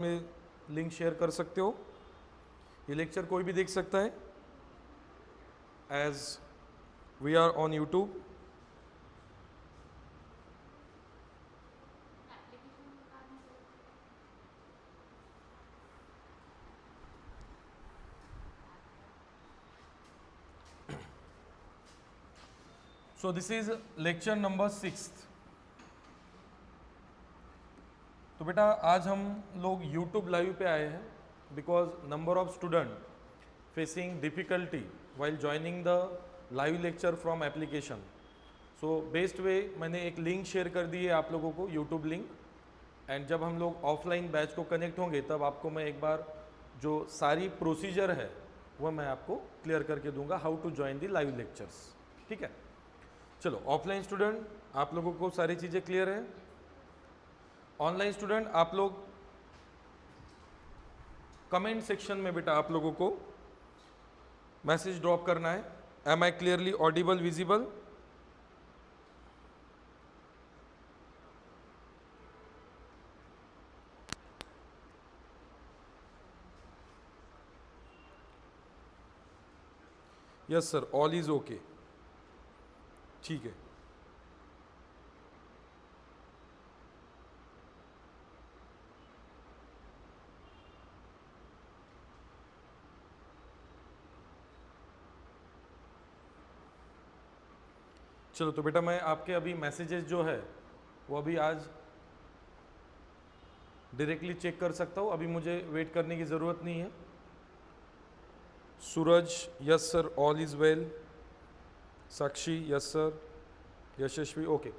में link share कर सकते हो। ये लेक्चर कोई भी देख सकता है as we are on YouTube. So this is lecture number 6। तो बेटा आज हम लोग यूट्यूब लाइव पे आए हैं because number of student facing difficulty while joining the live lecture from application. So best way मैंने एक लिंक शेयर कर दी है आप लोगों को, यूट्यूब लिंक। एंड जब हम लोग ऑफलाइन बैच को कनेक्ट होंगे तब आपको मैं एक बार जो सारी प्रोसीजर है वह मैं आपको क्लियर करके दूंगा, how to join the live lectures. ठीक है, चलो ऑफलाइन स्टूडेंट आप लोगों को सारी चीज़ें क्लियर है। ऑनलाइन स्टूडेंट आप लोग कमेंट सेक्शन में बेटा आप लोगों को मैसेज ड्रॉप करना है, am I clearly audible visible. Yes sir, all is okay. ठीक है, चलो तो बेटा मैं आपके अभी मैसेजेस जो है वो अभी आज डायरेक्टली चेक कर सकता हूँ, अभी मुझे वेट करने की ज़रूरत नहीं है। Suraj yes sir, all is well. Sakshi yes sir, Yashasvi okay.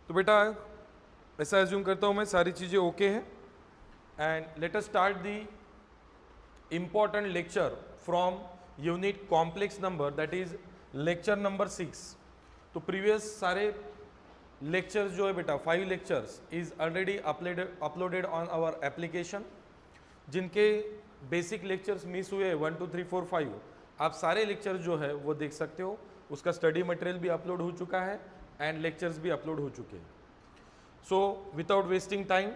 तो बेटा ऐसा एज्यूम करता हूँ मैं सारी चीज़ें ओके हैं and let us start the important lecture from unit complex number, that is lecture number 6। तो प्रीवियस सारे लेक्चर्स जो है बेटा 5 lectures is already uploaded on our application. जिनके बेसिक लेक्चर्स मिस हुए 1 2 3 4 5, आप सारे लेक्चर्स जो है वो देख सकते हो। उसका स्टडी मटेरियल भी अपलोड हो चुका है एंड लेक्चर्स भी अपलोड हो चुके हैं। सो विदाउट वेस्टिंग टाइम,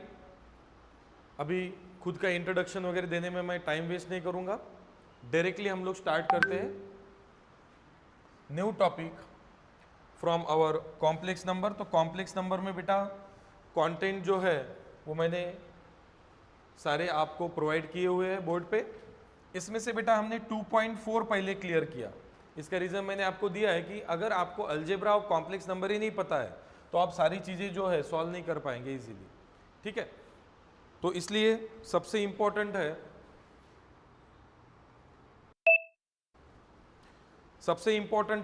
अभी खुद का इंट्रोडक्शन वगैरह देने में मैं टाइम वेस्ट नहीं करूंगा, डायरेक्टली हम लोग स्टार्ट करते हैं new topic from our complex number. तो कॉम्प्लेक्स नंबर में बेटा कंटेंट जो है वो मैंने सारे आपको प्रोवाइड किए हुए हैं बोर्ड पे। इसमें से बेटा हमने 2.4 पहले क्लियर किया। इसका रीज़न मैंने आपको दिया है कि अगर आपको अलजेब्रा और कॉम्प्लेक्स नंबर ही नहीं पता है तो आप सारी चीज़ें जो है सॉल्व नहीं कर पाएंगे इजीली। ठीक है, तो इसलिए सबसे इंपॉर्टेंट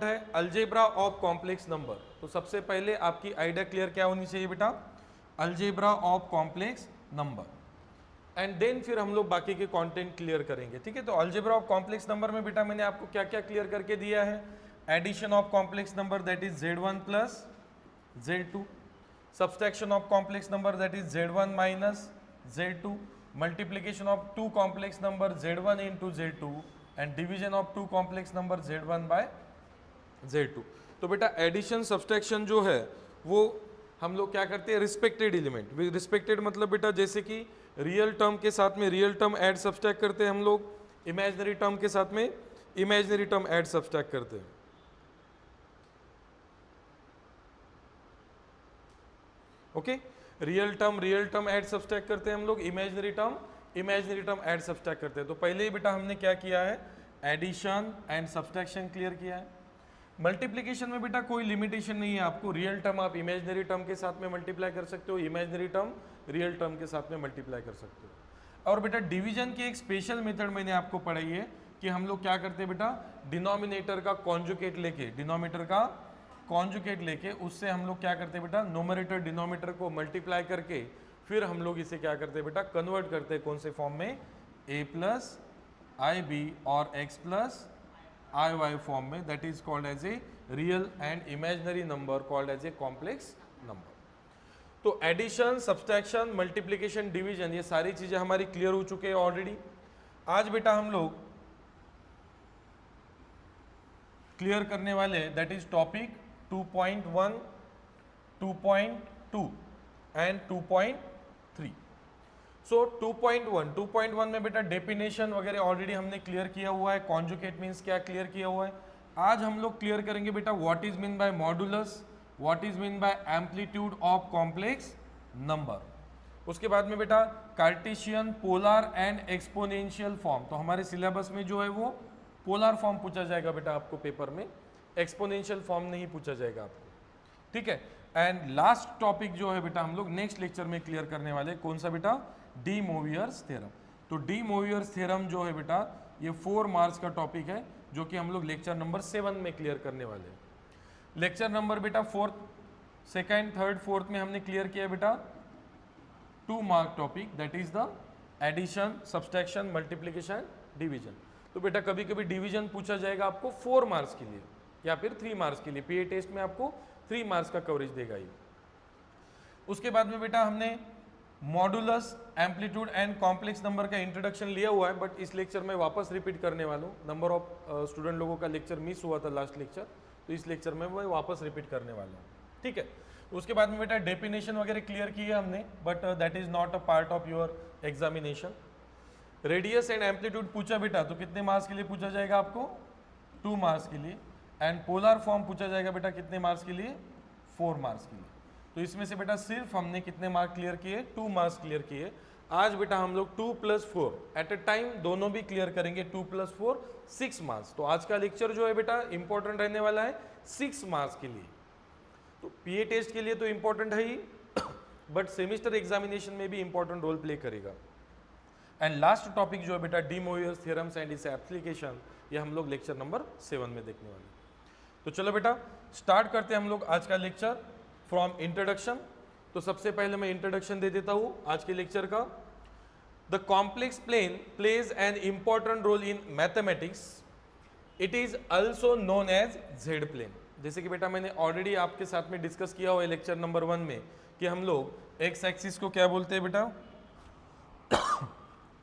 है, अलजेब्रा ऑफ कॉम्प्लेक्स नंबर। तो सबसे पहले आपकी आइडिया क्लियर क्या होनी चाहिए बेटा, algebra of complex number, and then फिर हम लोग बाकी के कंटेंट क्लियर करेंगे। ठीक है, तो अलजेब्रा ऑफ कॉम्प्लेक्स नंबर में बेटा मैंने आपको क्या क्या क्लियर करके दिया है। Addition of complex number that is Z1 plus Z2, subtraction of complex number that is Z1 minus Z2, multiplication of two complex number Z1 into Z2 and division of two complex number Z1 by Z2। तो बेटा addition subtraction जो है वो हम लोग क्या करते हैं, रिस्पेक्टेड एलिमेंट। रिस्पेक्टेड मतलब बेटा जैसे कि रियल टर्म के साथ में रियल टर्म ऐड सब्सट्रैक्ट करते हैं हम लोग, इमेजिनरी टर्म के साथ में इमेजिनरी टर्म ऐड सब्सट्रैक्ट करते हैं। Okay, real term add subtract करते हैं हम लोग, इमेजिनरी टर्म ऐड सब्सट्रैक्ट करते हैं। तो पहले ही बेटा हमने क्या किया है, एडिशन एंड सब्सट्रैक्शन क्लियर किया है। मल्टीप्लीकेशन में बेटा कोई लिमिटेशन नहीं है आपको, रियल टर्म आप इमेजिनरी टर्म के साथ में मल्टीप्लाई कर सकते हो, इमेजिनरी टर्म रियल टर्म के साथ में मल्टीप्लाई कर सकते हो। और बेटा डिवीजन की एक स्पेशल मेथड मैंने आपको पढ़ाई है कि हम लोग क्या करते हैं बेटा, डिनोमिनेटर का कॉन्जुगेट लेके उससे हम लोग क्या करते हैं बेटा, नोमरेटर डिनोमिनेटर को मल्टीप्लाई करके फिर हम लोग इसे क्या करते हैं बेटा, कन्वर्ट करते हैं कौन से फॉर्म में, a प्लस आई बी और x plus i y form में, that is called as a real and imaginary number called as a complex number. तो एडिशन, सब्सट्रैक्शन, मल्टीप्लीकेशन, डिवीजन, ये सारी चीजें हमारी क्लियर हो चुके हैं ऑलरेडी। आज बेटा हम लोग क्लियर करने वाले दैट इज टॉपिक 2.1, 2.2 एंड 2.3। सो 2.1 में बेटा डेफिनेशन वगैरह ऑलरेडी हमने क्लियर किया हुआ है, कॉन्जुगेट मीन्स क्या क्लियर किया हुआ है। आज हम लोग क्लियर करेंगे बेटा what is mean bye modulus, what is mean bye amplitude of complex number. उसके बाद में बेटा Cartesian, polar and exponential form. तो हमारे सिलेबस में जो है वो पोलर फॉर्म पूछा जाएगा बेटा आपको पेपर में, एक्सपोनेंशियल फॉर्म नहीं पूछा जाएगा आपको, ठीक है। एंड लास्ट टॉपिक जो है बेटा हम लोग नेक्स्ट लेक्चर में क्लियर करने वाले, कौन सा बेटा, डी मोवियर्स थ्योरम। तो डी मोवियर्स थ्योरम जो है बेटा ये 4 मार्क्स का टॉपिक है, जो कि हम लोग लेक्चर नंबर 7 में क्लियर करने वाले हैं। लेक्चर नंबर बेटा 4th, 2nd, 3rd, 4th में हमने क्लियर किया बेटा 2 mark topic, that is the addition, subtraction, multiplication, division. तो बेटा कभी कभी डिवीजन पूछा जाएगा आपको 4 मार्क्स के लिए या फिर 3 मार्क्स के लिए, पीए टेस्ट में आपको 3 मार्क्स का कवरेज देगा ये। उसके बाद में बेटा हमने modulus, amplitude and complex number का इंट्रोडक्शन लिया हुआ है, बट इस लेक्चर में वापस रिपीट करने वाला हूँ। नंबर ऑफ स्टूडेंट लोगों का लेक्चर मिस हुआ था लास्ट लेक्चर, तो इस लेक्चर में मैं वापस रिपीट करने वाला हूँ, ठीक है। उसके बाद में बेटा डेफिनेशन वगैरह क्लियर की है हमने, but that is not a part of your examination. Radius and amplitude पूछा बेटा तो कितने मार्क्स के लिए पूछा जाएगा आपको, 2 मार्क्स के लिए। एंड पोलर फॉर्म पूछा जाएगा बेटा कितने मार्क्स के लिए, 4 मार्क्स के लिए। तो इसमें से बेटा सिर्फ हमने कितने मार्क क्लियर किए, 2 मार्क्स क्लियर किए। आज बेटा हम लोग 2 + 4 एट अ टाइम दोनों भी क्लियर करेंगे, 2 + 4 6 मार्क्स। तो आज का लेक्चर जो है बेटा इंपॉर्टेंट रहने वाला है 6 मार्क्स के लिए। तो पीए टेस्ट के लिए तो इंपॉर्टेंट है ही, बट सेमिस्टर एग्जामिनेशन में भी इंपॉर्टेंट रोल प्ले करेगा। एंड लास्ट टॉपिक जो है बेटा De Moivre's theorems and its application, ये हम लोग लेक्चर नंबर 7 में देखने वाले हैं। तो चलो बेटा स्टार्ट करते हैं हम लोग आज का लेक्चर फ्रॉम इंट्रोडक्शन। तो सबसे पहले मैं इंट्रोडक्शन दे देता हूँ आज के लेक्चर का। The complex plane plays an important role in mathematics, it is also known as z plane. जैसे कि बेटा मैंने ऑलरेडी आपके साथ में डिस्कस किया हुआ है लेक्चर नंबर 1 में कि हम लोग एक्स एक्सिस को क्या बोलते हैं बेटा,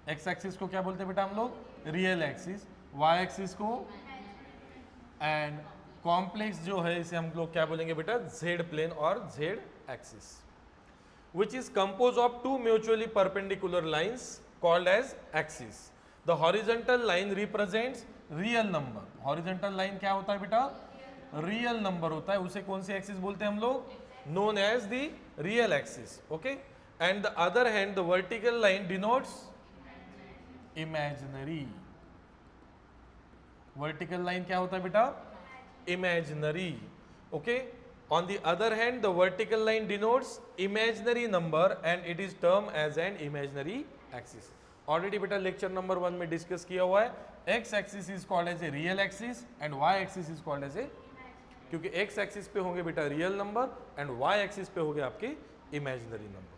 एक्स एक्सिस को क्या बोलते हैं बेटा हम लोग, रियल एक्सिस, वाई एक्सिस को, एंड कॉम्प्लेक्स जो है इसे हम लोग क्या बोलेंगे बेटा, जेड प्लेन और Z axis, which is composed of 2 mutually perpendicular lines called as axis. The horizontal line represents real number. Horizontal line क्या होता है बेटा, real number होता है, उसे कौन सी एक्सिस बोलते हैं हम लोग, known as the real axis, okay? And the other hand the vertical line denotes imaginary. Vertical line क्या होता है बेटा, imaginary, okay? On the other hand, the vertical line denotes imaginary number and it is termed as an imaginary axis. Already बेटा lecture number 1 में discuss किया हुआ है, x axis is called as a real axis and y axis is called as a, क्योंकि x axis पे होंगे बेटा real number and y axis पे होंगे आपके imaginary number.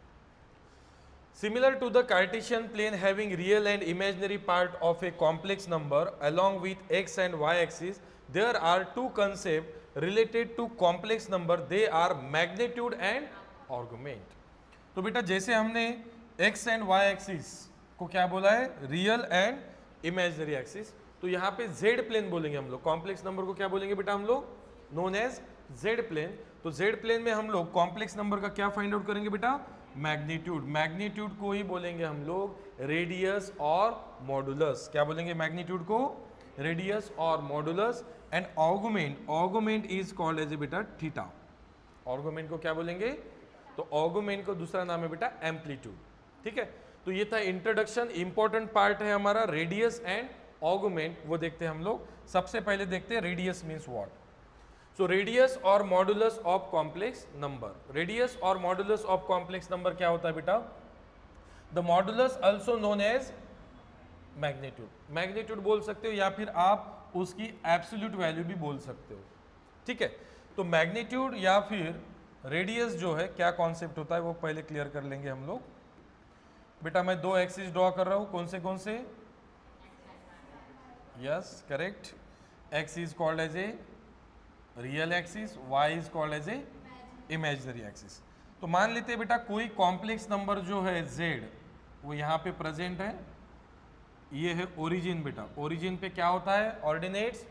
Similar to the Cartesian plane having real and imaginary part of a complex number along with x and y axis, there are 2 concepts related to complex number, they are magnitude and argument. तो बेटा जैसे हमने x and y axis को क्या बोला है, real and imaginary axis, तो यहाँ पे z प्लेन बोलेंगे हम लोग, कॉम्प्लेक्स नंबर को क्या बोलेंगे बेटा हम लोग, नोन एज z प्लेन। तो z प्लेन में हम लोग कॉम्प्लेक्स नंबर का क्या फाइंड आउट करेंगे बेटा, मैग्नीट्यूड। मैग्नीट्यूड को ही बोलेंगे हम लोग रेडियस और मॉडुलस, क्या बोलेंगे मैग्नीट्यूड को, रेडियस और modulus. And argument, argument is called as a बेटा थीटा। आर्गुमेंट को क्या बोलेंगे, तो आर्गुमेंट को दूसरा नाम है बेटा एम्पलीट्यूड, ठीक है। तो ये था इंट्रोडक्शन, इंपॉर्टेंट पार्ट है हमारा रेडियस एंड आर्गुमेंट, वो देखते हैं हम लोग। सबसे पहले देखते हैं radius means what. So radius और modulus of complex number, radius और मॉडुलस ऑफ कॉम्प्लेक्स नंबर क्या होता है बेटा, the modulus also known as magnitude, magnitude बोल सकते हो या फिर आप उसकी एब्सोल्यूट वैल्यू भी बोल सकते हो, ठीक है। तो मैग्नीट्यूड या फिर रेडियस जो है क्या कॉन्सेप्ट होता है वो पहले क्लियर कर लेंगे हम लोग। बेटा मैं 2 एक्सिस ड्रॉ कर रहा हूं, कौन से, yes correct, x is called as a real axis, y is called as a imaginary axis. तो मान लेते हैं बेटा कोई कॉम्प्लेक्स नंबर जो है z वो यहाँ पे प्रेजेंट है, ये है ओरिजिन बेटा, ओरिजिन पे क्या होता है, ऑर्डिनेट्स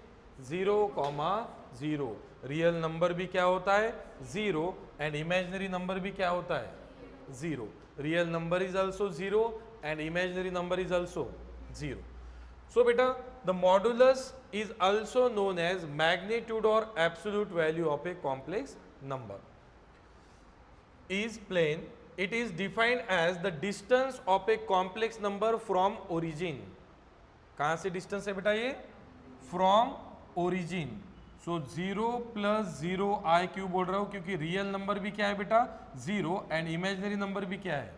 0,0, रियल नंबर भी क्या होता है 0 एंड इमेजिनरी नंबर भी क्या होता है 0, real number is also 0 and imaginary number is also 0. So beta, the modulus is also known as magnitude or absolute value of a complex number. Is plain, it is defined as the distance of a complex number from origin. कहाँ से distance है बेटा ये? From origin. So 0 plus 0 I क्यों बोल रहा हूँ? क्योंकि रियल नंबर भी क्या है बेटा? 0 एंड इमेजिनरी नंबर भी क्या है?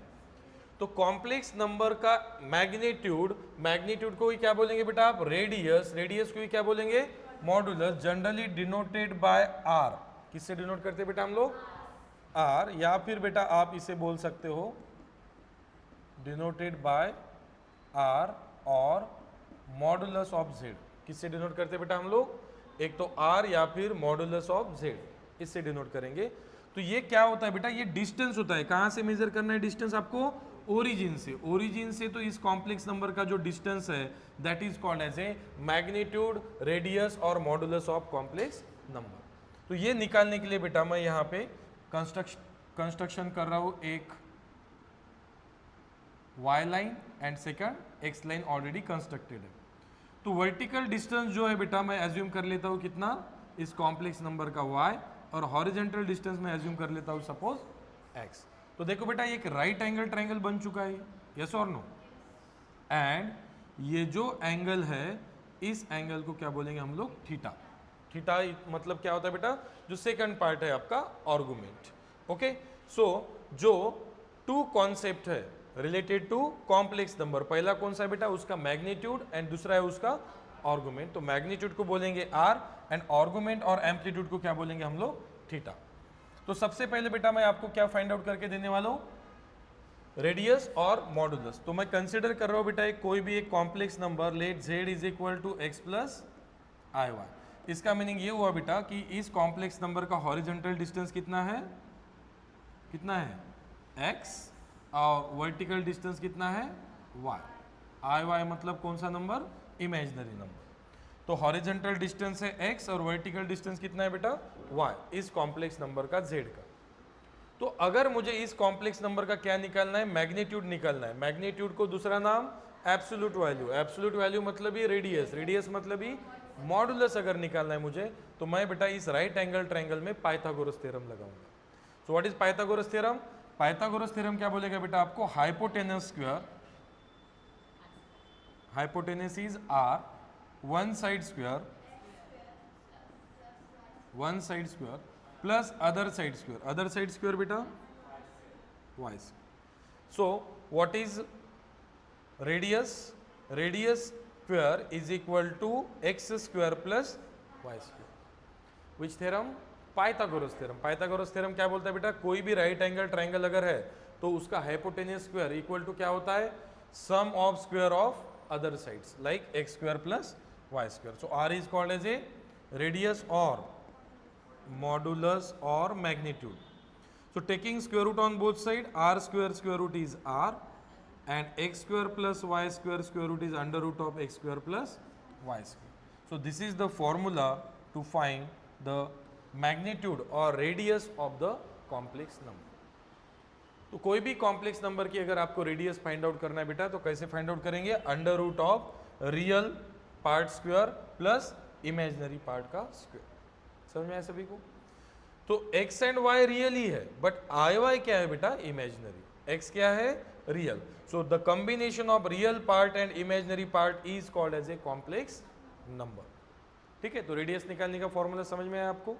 तो कॉम्प्लेक्स नंबर का मैग्नीट्यूड, मैग्नीट्यूड को ही क्या बोलेंगे बेटा आप? रेडियस, रेडियस को ही क्या बोलेंगे? Modulus, generally denoted by r. किससे डिनोट करते हैं बेटा हम लोग? आर. या फिर बेटा आप इसे बोल सकते हो डिनोटेड बाय आर और मॉडुलस ऑफ जेड. किससे डिनोट करते हैं बेटा हम लोग? एक तो आर या फिर मॉडुलस ऑफ जेड, इससे डिनोट करेंगे. तो ये क्या होता है बेटा? ये डिस्टेंस होता है. कहां से मेजर करना है डिस्टेंस आपको? ओरिजिन से. ओरिजिन से तो इस कॉम्प्लेक्स नंबर का जो डिस्टेंस है that is called as a magnitude, radius और मॉडुलस ऑफ कॉम्प्लेक्स नंबर. तो ये निकालने के लिए बेटा मैं यहाँ पे कंस्ट्रक्शन कर रहा हूं एक y line and second x line already constructed है. तो वर्टिकल डिस्टेंस जो है बेटा मैं एज्यूम कर लेता हूं कितना? इस कॉम्प्लेक्स नंबर का y, और हॉरिजॉन्टल डिस्टेंस में एज्यूम कर लेता हूं सपोज x. तो देखो बेटा ये एक राइट एंगल ट्रायंगल बन चुका है, यस और नो? एंड ये जो एंगल है इस एंगल को क्या बोलेंगे हम लोग? थीटा. थीटा मतलब क्या होता है बेटा? जो सेकंड पार्ट है आपका आर्गुमेंट. ओके, सो जो टू कॉन्सेप्ट है रिलेटेड टू कॉम्प्लेक्स नंबर, पहला कौन सा है बेटा? उसका मैग्नीट्यूड एंड दूसरा है उसका आर्गुमेंट. तो मैग्नीट्यूड को बोलेंगे आर एंड आर्गुमेंट और एम्पलीट्यूड को क्या बोलेंगे हम लोग? थीटा. तो सबसे पहले बेटा मैं आपको क्या फाइंड आउट करके देने वाला हूं? रेडियस और मॉडुलस. तो मैं कंसिडर कर रहा हूं बेटा एक कोई भी एक complex number, let z is equal to x plus i y. इसका मीनिंग ये हुआ बेटा कि इस कॉम्प्लेक्स नंबर का हॉरिजॉन्टल डिस्टेंस कितना है? कितना है? x, और वर्टिकल डिस्टेंस कितना है? y. आई वाई मतलब कौन सा नंबर? Imaginary number. तो हॉरिजॉन्टल डिस्टेंस है x और वर्टिकल डिस्टेंस कितना है बेटा? y. इस कॉम्प्लेक्स नंबर का z का. तो अगर मुझे इस कॉम्प्लेक्स नंबर का क्या निकालना है? मैग्नीट्यूड निकालना है. मैग्नीट्यूड को दूसरा नाम एब्सोल्यूट वैल्यू. एब्सोल्यूट वैल्यू मतलब ही रेडियस, रेडियस मतलब ही मॉडुलस. अगर निकालना है मुझे तो मैं बेटा इस राइट एंगल ट्रायंगल में पाइथागोरस थ्योरम लगाऊंगा. So what is Pythagoras theorem? Pythagoras theorem क्या बोलेगा बेटा आपको? Hypotenuse square, hypotenuse is r, one side square plus other side square. Other side square बेटा y. So what is radius? Radius square is equal to x square plus y square. Which theorem? Pythagoras theorem. Pythagoras theorem क्या बोलता है बेटा? कोई भी right angle triangle अगर है तो उसका हाइपोटेनस स्क्वायर इक्वल टू क्या होता है? Sum of square of other sides like x square plus y square. So r is called as a radius और मॉडुलस और magnitude. So taking square root on both side, r square root is r and x square plus y square root is under root of x square plus y square. So this is the formula to find the magnitude or radius of the complex number. तो कोई भी complex number की अगर आपको radius find out करना है बेटा तो कैसे फाइंड आउट करेंगे? Under root of real part square plus imaginary part का स्क्वायर. समझ में आया सभी को? तो x एंड y रियल ही है बट आई वाई क्या है बेटा? इमेजिनरी. x क्या है? Real. So the combination of real part and imaginary part is called as a complex number. ठीक है, तो रेडियस निकालने का फॉर्मूला समझ में आया आपको?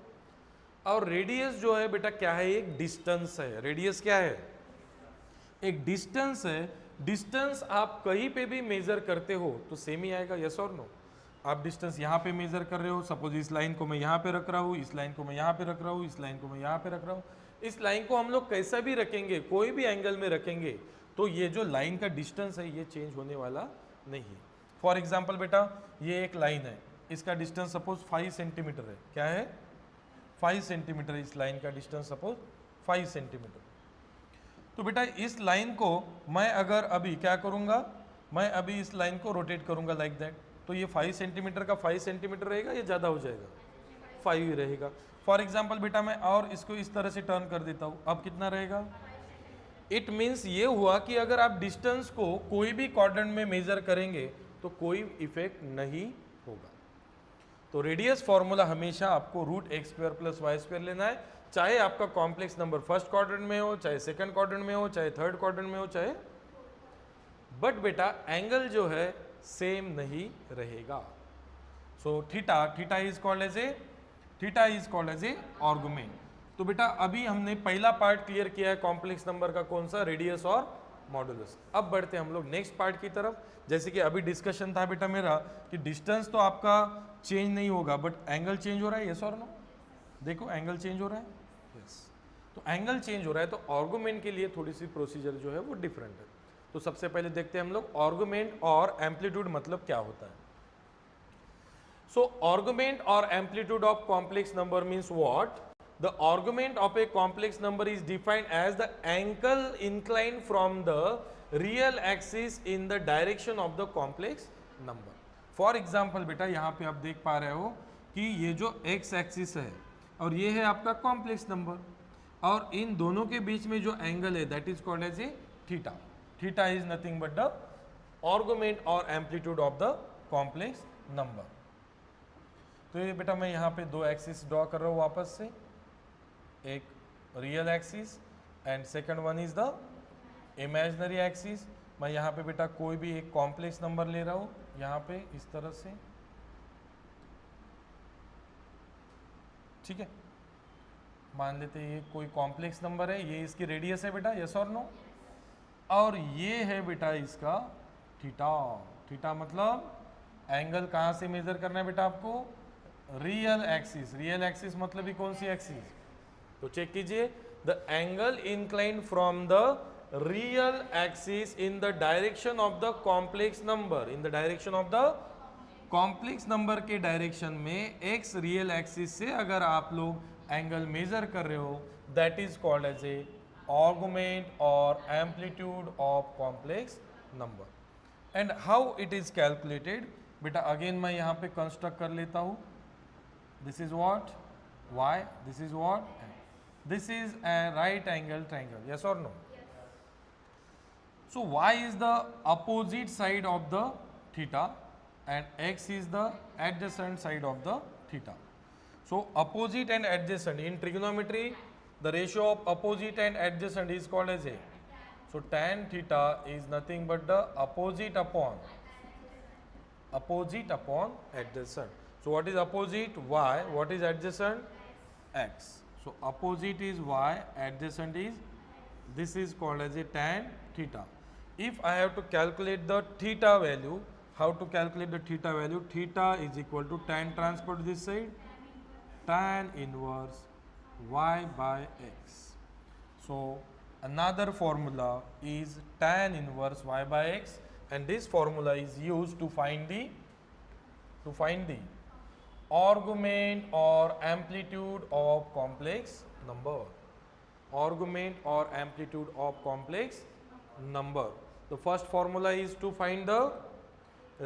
और रेडियस जो है बेटा क्या है? एक डिस्टेंस है. रेडियस क्या है? एक डिस्टेंस है. डिस्टेंस आप कहीं पे भी मेजर करते हो तो सेम ही आएगा, यस और नो? आप डिस्टेंस यहाँ पे मेजर कर रहे हो, सपोज इस लाइन को मैं यहाँ पे रख रहा हूँ, इस लाइन को मैं यहाँ पे रख रहा हूँ, इस लाइन को मैं यहाँ पे रख रहा हूँ. इस लाइन को हम लोग कैसा भी रखेंगे, कोई भी एंगल में रखेंगे तो ये जो लाइन का डिस्टेंस है ये चेंज होने वाला नहीं है. फॉर एग्जाम्पल बेटा ये एक लाइन है, इसका डिस्टेंस सपोज 5 सेंटीमीटर है. क्या है? 5 सेंटीमीटर. इस लाइन का डिस्टेंस सपोज 5 सेंटीमीटर. तो बेटा इस लाइन को मैं अगर अभी क्या करूँगा? मैं अभी इस लाइन को रोटेट करूँगा लाइक दैट. तो ये 5 सेंटीमीटर का 5 सेंटीमीटर रहेगा या ज़्यादा हो जाएगा? 5 ही रहेगा. फॉर एग्जाम्पल बेटा मैं और इसको इस तरह से टर्न कर देता हूँ. अब कितना रहेगा? इट मीन्स ये हुआ कि अगर आप डिस्टेंस को कोई भी क्वाड्रेंट में मेजर करेंगे तो कोई इफेक्ट नहीं होगा। तो रेडियस फॉर्मूला हमेशा आपको root x square plus y square लेना है, चाहे आपका कॉम्प्लेक्स नंबर फर्स्ट क्वाड्रेंट में हो, चाहे सेकंड क्वाड्रेंट में हो, चाहे थर्ड क्वाड्रेंट में हो, चाहे, बट बेटा एंगल जो है सेम नहीं रहेगा। So theta is called as a argument. तो बेटा अभी हमने पहला पार्ट क्लियर किया है कॉम्प्लेक्स नंबर का, कौन सा, रेडियस और मॉडुलस। अब बढ़ते हैं हम लोग नेक्स्ट पार्ट की तरफ। जैसे कि अभी डिस्कशन था बेटा मेरा कि डिस्टेंस तो आपका चेंज नहीं होगा बट एंगल चेंज हो रहा है, यस और नो? देखो एंगल चेंज हो रहा है, यस। तो एंगल चेंज हो रहा है तो आर्गुमेंट के लिए थोड़ी सी प्रोसीजर जो है वो डिफरेंट है। तो सबसे पहले देखते हैं हम लोग आर्गुमेंट और एम्पलीट्यूड मतलब क्या होता है। सो आर्गुमेंट और amplitude of complex number means what? The argument of a complex number is defined as the angle inclined from the real axis in the direction of the complex number. For example बेटा यहाँ पे आप देख पा रहे हो कि ये जो x एक्सिस है और ये है आपका कॉम्प्लेक्स नंबर, और इन दोनों के बीच में जो एंगल है that is called as a theta. Theta is nothing but the argument और amplitude of the complex number. तो ये बेटा मैं यहाँ पे दो एक्सिस ड्रॉ कर रहा हूँ वापस से, एक real axis and second one is the imaginary axis. मैं यहाँ पे बेटा कोई भी एक कॉम्प्लेक्स नंबर ले रहा हूँ यहाँ पे इस तरह से, ठीक है। मान लेते हैं ये कोई कॉम्प्लेक्स नंबर है, ये इसकी रेडियस है बेटा, यस और नो? और ये है बेटा इसका थीटा। थीटा मतलब एंगल कहाँ से मेजर करना है बेटा आपको? Real axis. रियल एक्सिस मतलब ही कौन सी एक्सिस? तो चेक कीजिए, the angle inclined from the real axis in the direction of the complex number, in the direction of the complex number के डायरेक्शन में एक्स रियल एक्सिस से अगर आप लोग एंगल मेजर कर रहे हो that is called as a argument और amplitude of complex number. And how it is calculated बेटा, अगेन मैं यहाँ पे कंस्ट्रक्ट कर लेता हूँ। This is what? Y. This is what? This is a right angle triangle, yes or no? So y is the opposite side of the theta and x is the adjacent side of the theta. So opposite and adjacent in trigonometry, the ratio of opposite and adjacent is called as a. So tan theta is nothing but the opposite upon adjacent. So what is opposite? Y. What is adjacent? X. So opposite is y, adjacent is, this is called as a tan theta. If I have to calculate the theta value, how to calculate the theta value? Theta is equal to tan transpose this side, tan inverse y by x. So another formula is tan inverse y by x, and this formula is used to find the argument or amplitude of complex number. Argument or amplitude of complex number. The first formula is to find the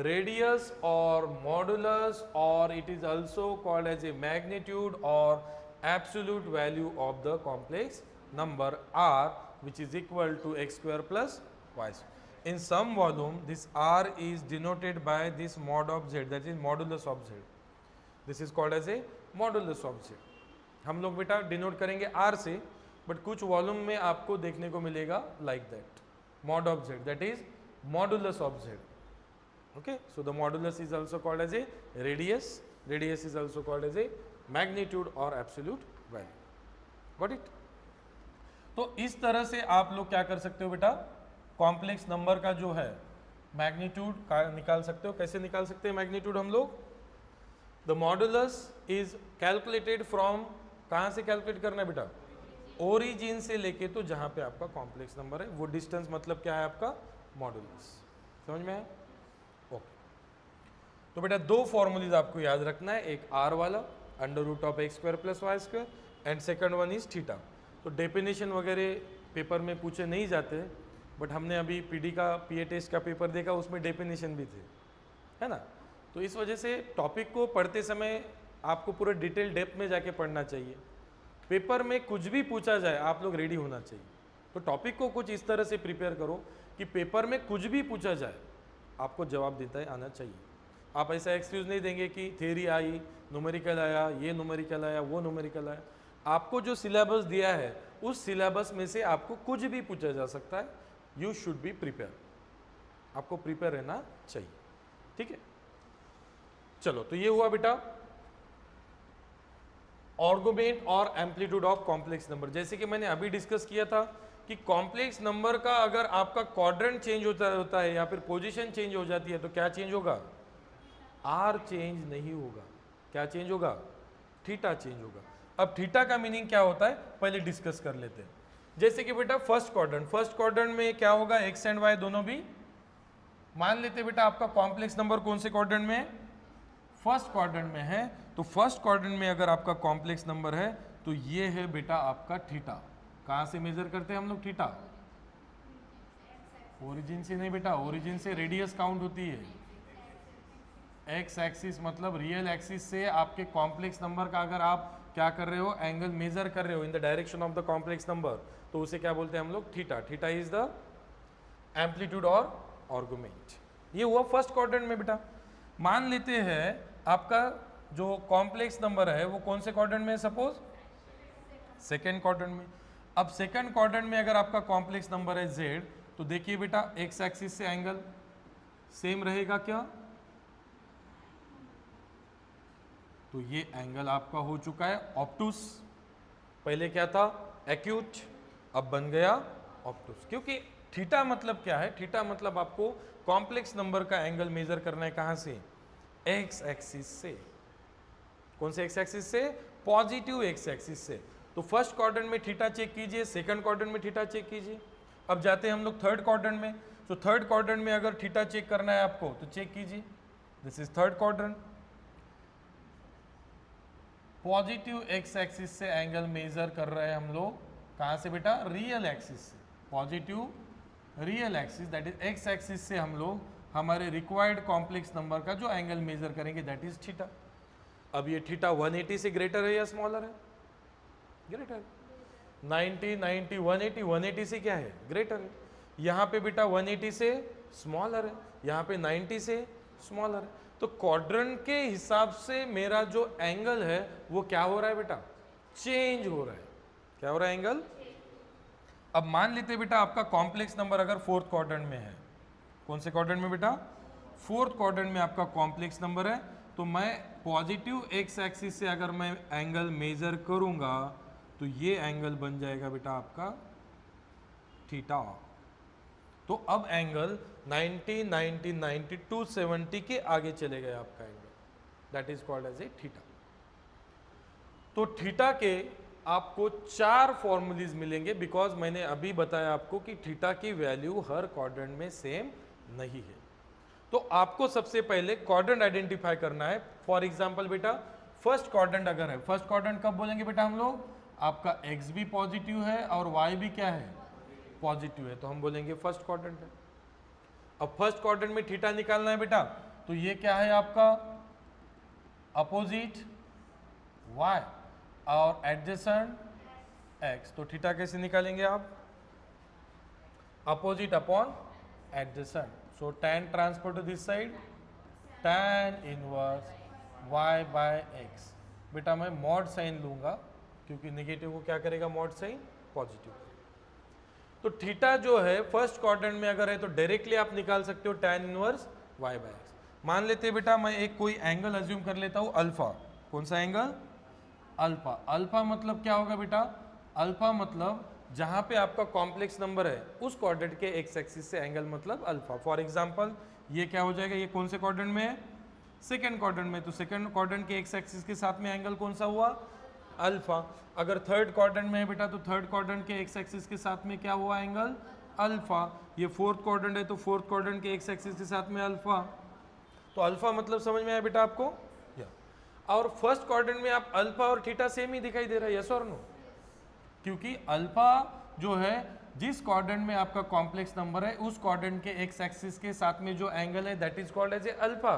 radius or modulus, or it is also called as a magnitude or absolute value of the complex number r, which is equal to x square plus y square. In some volume this r is denoted by this mod of z, that is modulus of z. This is called as a modulus of z। हम लोग बेटा denote करेंगे r से, but कुछ volume में आपको देखने को मिलेगा like that, mod of z, that is modulus of z। Okay, so the modulus is also called as a radius, radius is also called as a magnitude और absolute value. Got it? तो इस तरह से आप लोग क्या कर सकते हो बेटा, कॉम्प्लेक्स नंबर का जो है मैग्नीट्यूड निकाल सकते हो। कैसे निकाल सकते हैं मैग्नीट्यूड हम लोग? The modulus is calculated from, कहाँ से कैलकुलेट करना है बेटा? ओरिजिन से लेके तो जहाँ पे आपका कॉम्प्लेक्स नंबर है वो डिस्टेंस मतलब क्या है आपका? मॉडुलस। समझ में आया? ओके। तो बेटा दो फॉर्मूलीज आपको याद रखना है, एक आर वाला under root of x square plus y square, and second one is theta. तो डेफिनेशन वगैरह पेपर में पूछे नहीं जाते, बट हमने अभी पीडी का पीए टेस्ट का पेपर देखा, उसमें डेफिनेशन भी थे, है ना। तो इस वजह से टॉपिक को पढ़ते समय आपको पूरे डिटेल डेप्थ में जाके पढ़ना चाहिए। पेपर में कुछ भी पूछा जाए आप लोग रेडी होना चाहिए, तो टॉपिक को कुछ इस तरह से प्रिपेयर करो कि पेपर में कुछ भी पूछा जाए आपको जवाब देता है आना चाहिए। आप ऐसा एक्सक्यूज नहीं देंगे कि थ्योरी आई, न्यूमेरिकल आया, ये न्यूमेरिकल आया, वो न्यूमेरिकल आया। आपको जो सिलेबस दिया है उस सिलेबस में से आपको कुछ भी पूछा जा सकता है। यू शुड बी प्रिपेयर, आपको प्रिपेयर रहना चाहिए, ठीक है। चलो, तो ये हुआ बेटा आर्गुमेंट और एम्पलीट्यूड ऑफ कॉम्प्लेक्स नंबर। जैसे कि मैंने अभी डिस्कस किया था कि कॉम्प्लेक्स नंबर का अगर आपका क्वाड्रेंट चेंज होता है या फिर पोजीशन चेंज हो जाती है तो क्या चेंज होगा? आर चेंज नहीं होगा। क्या चेंज होगा? थीटा चेंज होगा। अब थीटा का मीनिंग क्या होता है पहले डिस्कस कर लेते हैं। जैसे कि बेटा फर्स्ट क्वाड्रेंट में क्या होगा? एक्स एंड वाई दोनों भी मान लेते हैं बेटा आपका कॉम्प्लेक्स नंबर कौन से क्वाड्रेंट में है? फर्स्ट क्वाड्रेंट में है। तो फर्स्ट क्वाड्रेंट में अगर आपका कॉम्प्लेक्स नंबर है तो ये है बेटा आपका थीटा। कहां से मेजर करते हैं हम लोग थीटा? ओरिजिन से नहीं बेटा, ओरिजिन से रेडियस काउंट होती है। एक्स एक्सिस मतलब रियल एक्सिस से आपके कॉम्प्लेक्स नंबर का अगर आप क्या कर रहे हो? एंगल मेजर कर रहे हो इन the direction of the complex number, तो उसे क्या बोलते हैं हम लोग? Theta. Theta is the amplitude और आर्गुमेंट। ये हुआ फर्स्ट क्वाड्रेंट में बेटा। मान लेते हैं आपका जो कॉम्प्लेक्स नंबर है वो कौन से क्वाड्रेंट में है? सपोज सेकेंड क्वाड्रेंट में। अब सेकेंड क्वाड्रेंट में अगर आपका कॉम्प्लेक्स नंबर है z, तो देखिए बेटा एक्स एक्सिस से एंगल सेम रहेगा क्या? तो ये एंगल आपका हो चुका है ऑब्टूस। पहले क्या था? एक्यूट, अब बन गया ऑब्टूस। क्योंकि थीटा मतलब क्या है? थीटा मतलब आपको कॉम्प्लेक्स नंबर का एंगल मेजर करना है कहां से? एक्स एक्सिस से। कौन से एक्स एक्सिस से? पॉजिटिव एक्स एक्सिस से। तो फर्स्ट क्वाड्रेंट में थीटा चेक कीजिए, सेकंड क्वाड्रेंट में थीटा चेक कीजिए। अब जाते हैं हम लोग थर्ड क्वाड्रेंट में। तो थर्ड क्वाड्रेंट में अगर थीटा चेक करना है आपको तो चेक कीजिए। This is third quadrant. Positive x axis से एंगल मेजर कर रहे हैं हम लोग कहां से बेटा? रियल एक्सिस से। Positive real axis that is x axis से हम लोग हमारे रिक्वायर्ड कॉम्प्लेक्स नंबर का जो एंगल मेजर करेंगे दैट इज थीटा। अब ये थीटा 180 से ग्रेटर है या स्मॉलर है? ग्रेटर। 90, 90, 180, 180 से क्या है? ग्रेटर है। यहाँ पे बेटा 180 से स्मॉलर है, यहाँ पे 90 से स्मॉलर है। तो क्वाड्रेंट के हिसाब से मेरा जो एंगल है वो क्या हो रहा है बेटा? चेंज हो रहा है। क्या हो रहा है? एंगल। अब मान लेते बेटा आपका कॉम्प्लेक्स नंबर अगर फोर्थ क्वाड्रेंट में है। कौन से क्वाड्रेंट में बेटा? फोर्थ क्वाड्रेंट में आपका कॉम्प्लेक्स नंबर है। तो मैं पॉजिटिव एक्स एक्सिस से अगर मैं एंगल मेजर करूंगा तो ये एंगल बन जाएगा बेटा आपका थीटा। तो अब एंगल 90, 90, 90, 270 के आगे चले गए आपका angle, that is called as a theta. तो थीटा के आपको 4 फॉर्मूलीज मिलेंगे बिकॉज मैंने अभी बताया आपको कि थीटा की वैल्यू हर क्वाड्रेंट में सेम नहीं है। तो आपको सबसे पहले क्वाड्रेंट आइडेंटिफाई करना है। फॉर एग्जांपल बेटा फर्स्ट क्वाड्रेंट अगर है, फर्स्ट क्वाड्रेंट कब बोलेंगे बेटा हम लोग? आपका x भी पॉजिटिव है और y भी क्या है? पॉजिटिव है, तो हम बोलेंगे फर्स्ट क्वाड्रेंट है। अब फर्स्ट क्वाड्रेंट में थीटा निकालना है बेटा, तो ये क्या है आपका? अपोजिट y और एडजेसेंट x। तो थीटा कैसे निकालेंगे आप? Opposite upon adjacent. So tan transfer to this side, tan inverse y by x। बेटा मैं मॉड साइन लूंगा क्योंकि नेगेटिव को क्या करेगा? Mod sine positive. तो थीटा जो है फर्स्ट क्वाड्रेंट में अगर है तो डायरेक्टली आप निकाल सकते हो tan inverse y by x। मान लेते हैं बेटा मैं एक कोई एंगल अज्यूम कर लेता हूं अल्फा। कौन सा एंगल? अल्फा। अल्फा मतलब क्या होगा बेटा? अल्फा मतलब जहां पे आपका कॉम्प्लेक्स नंबर है उस क्वाड्रेंट के एक्स एक्सिस से एंगल मतलब अल्फा। फॉर एग्जांपल ये क्या हो जाएगा? ये कौन से क्वाड्रेंट में है? सेकंड क्वाड्रेंट में। तो सेकंड क्वाड्रेंट के एक्स एक्सिस के साथ में एंगल कौन सा हुआ? अल्फा। अगर थर्ड क्वाड्रेंट में है बेटा तो थर्ड क्वाड्रेंट के एक्स एक्सिस के साथ में क्या हुआ? Angle alpha. ये फोर्थ क्वाड्रेंट है तो फोर्थ क्वाड्रेंट के एक्स एक्सिस के साथ में अल्फा। तो अल्फा मतलब समझ में आया बेटा आपको? या और फर्स्ट क्वाड्रेंट में आप अल्फा और थीटा सेम ही दिखाई दे रहा है, यस और नो? क्योंकि अल्फा जो है जिस क्वाड्रेंट में आपका कॉम्प्लेक्स नंबर है उस क्वाड्रेंट के एक्स एक्सिस के साथ में जो एंगल है that is called as a alpha.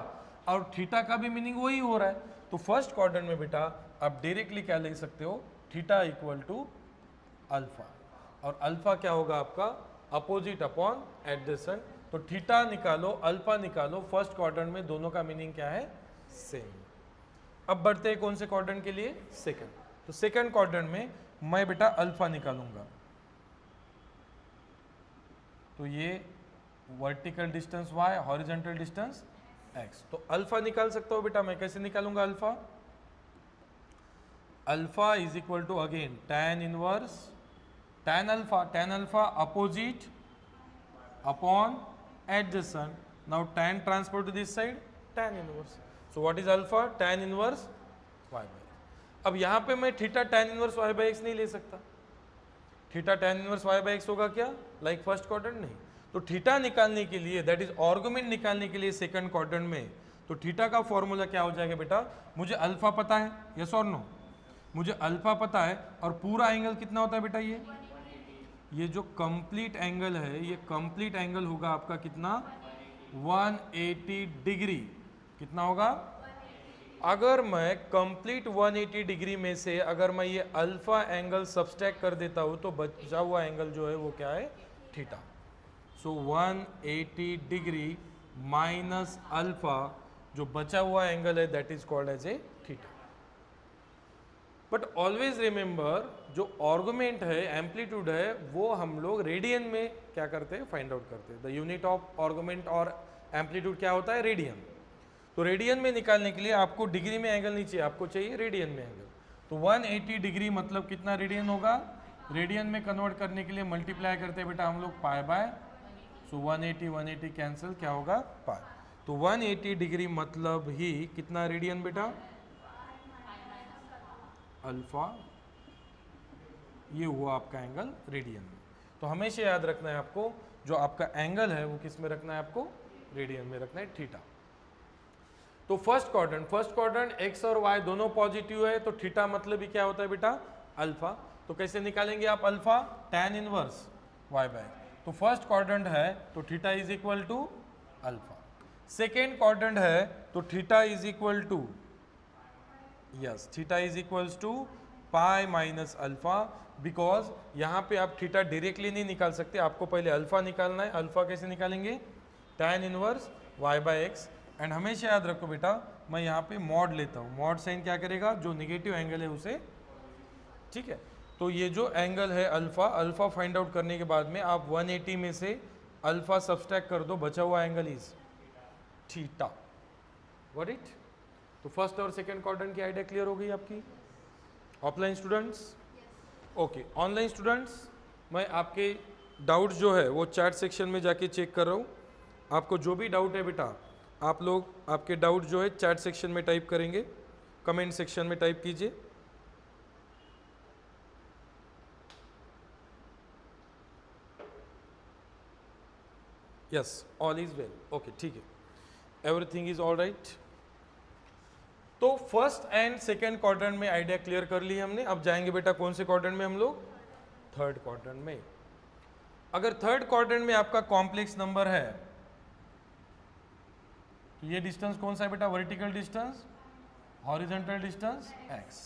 और थीटा का भी मीनिंग वही हो रहा है। तो फर्स्ट क्वाड्रेंट में बेटा आप डायरेक्टली क्या ले सकते हो? Theta equal to alpha. और अल्फा क्या होगा आपका अपोजिट अपॉन एडजेसेंट। तो थीटा निकालो, अल्फा निकालो, फर्स्ट क्वाड्रेंट में दोनों का मीनिंग क्या है? सेम। अब बढ़ते हैं कौन से क्वाड्रेंट के लिए? सेकंड। तो सेकंड क्वाड्रेंट में मैं बेटा अल्फा निकालूंगा। तो ये vertical distance y, horizontal distance x। तो अल्फा निकाल सकता हूं बेटा मैं, कैसे निकालूंगा alpha? Alpha is equal to again tan inverse tan alpha opposite upon adjacent. Now tan transfer to this side tan inverse. So what is alpha? tan inverse y by. अब यहां पे मैं theta tan inverse y by x नहीं ले सकता। Theta tan inverse y by x होगा क्या? Like first quadrant नहीं। तो थीटा निकालने के लिए, दैट इज आर्गुमेंट निकालने के लिए सेकंड क्वाड्रेंट में, तो थीटा का फॉर्मूला क्या हो जाएगा बेटा? मुझे अल्फा पता है, यस और नो? मुझे अल्फा पता है और पूरा एंगल कितना होता है बेटा? ये जो कंप्लीट एंगल है, ये कंप्लीट एंगल होगा आपका कितना? 180 डिग्री। कितना होगा? अगर मैं कंप्लीट 180 डिग्री में से अगर मैं ये अल्फा एंगल सब्सट्रैक्ट कर देता हूं तो बचा हुआ एंगल जो है वो क्या है? Theta. So 180 degree minus alpha, जो बचा हुआ एंगल है that is called as a theta. But always remember, जो आर्गुमेंट है, एम्पलीट्यूड है, वो हम लोग रेडियन में क्या करते हैं? फाइंड आउट करते हैं। द यूनिट ऑफ आर्गुमेंट और एम्पलीट्यूड क्या होता है? रेडियन। तो रेडियन में निकालने के लिए आपको डिग्री में एंगल नहीं चाहिए, आपको चाहिए रेडियन में एंगल। तो 180 डिग्री मतलब कितना रेडियन होगा? रेडियन में कन्वर्ट करने के लिए मल्टीप्लाई करते हैं बेटा हम लोग पाई बाय। सो 180 कैंसिल, क्या होगा? पाई। तो 180 डिग्री मतलब ही कितना रेडियन बेटा? अल्फा। ये हुआ आपका एंगल रेडियन में। तो हमेशा याद रखना है आपको, जो आपका एंगल है वो किस में रखना है? आपको रेडियन में रखना है, थीटा। तो फर्स्ट क्वाड्रेंट एक्स और वाई दोनों पॉजिटिव है, तो थीटा मतलब ही क्या होता है बेटा? अल्फा। तो कैसे निकालेंगे आप alpha? tan inverse y by. तो फर्स्ट क्वाड्रेंट है तो theta is equal to alpha. Second quadrant है तो theta is equal to, yes, theta is equals to pi minus alpha. Because यहाँ पे आप थीटा डायरेक्टली नहीं निकाल सकते, आपको पहले अल्फा निकालना है। अल्फा कैसे निकालेंगे? tan inverse y by x. And हमेशा याद रखो बेटा, मैं यहाँ पे मॉड लेता हूँ। मॉड साइन क्या करेगा? जो नेगेटिव एंगल है उसे, ठीक है। तो ये जो एंगल है अल्फा फाइंड आउट करने के बाद में आप 180 में से अल्फा सब्सट्रैक्ट कर दो, बचा हुआ angle is theta. What it? तो फर्स्ट और सेकंड क्वाड्रेंट की आइडिया क्लियर हो गई आपकी? Offline students? Okay. Online students, मैं आपके डाउट जो है वो चैट सेक्शन में जाके चेक कर रहा हूँ। आपको जो भी डाउट है बेटा, आप लोग आपके डाउट जो है चैट सेक्शन में टाइप करेंगे, कमेंट सेक्शन में टाइप कीजिए। Yes, all is well. Okay, ठीक है, एवरीथिंग इज ऑल राइट। तो फर्स्ट एंड सेकेंड क्वाड्रेंट में आइडिया क्लियर कर ली हमने। अब जाएंगे बेटा कौन से क्वाड्रेंट में हम लोग? थर्ड क्वाड्रेंट में। अगर थर्ड क्वाड्रेंट में आपका कॉम्प्लेक्स नंबर है तो ये डिस्टेंस कौन सा है बेटा? Vertical distance, horizontal distance x।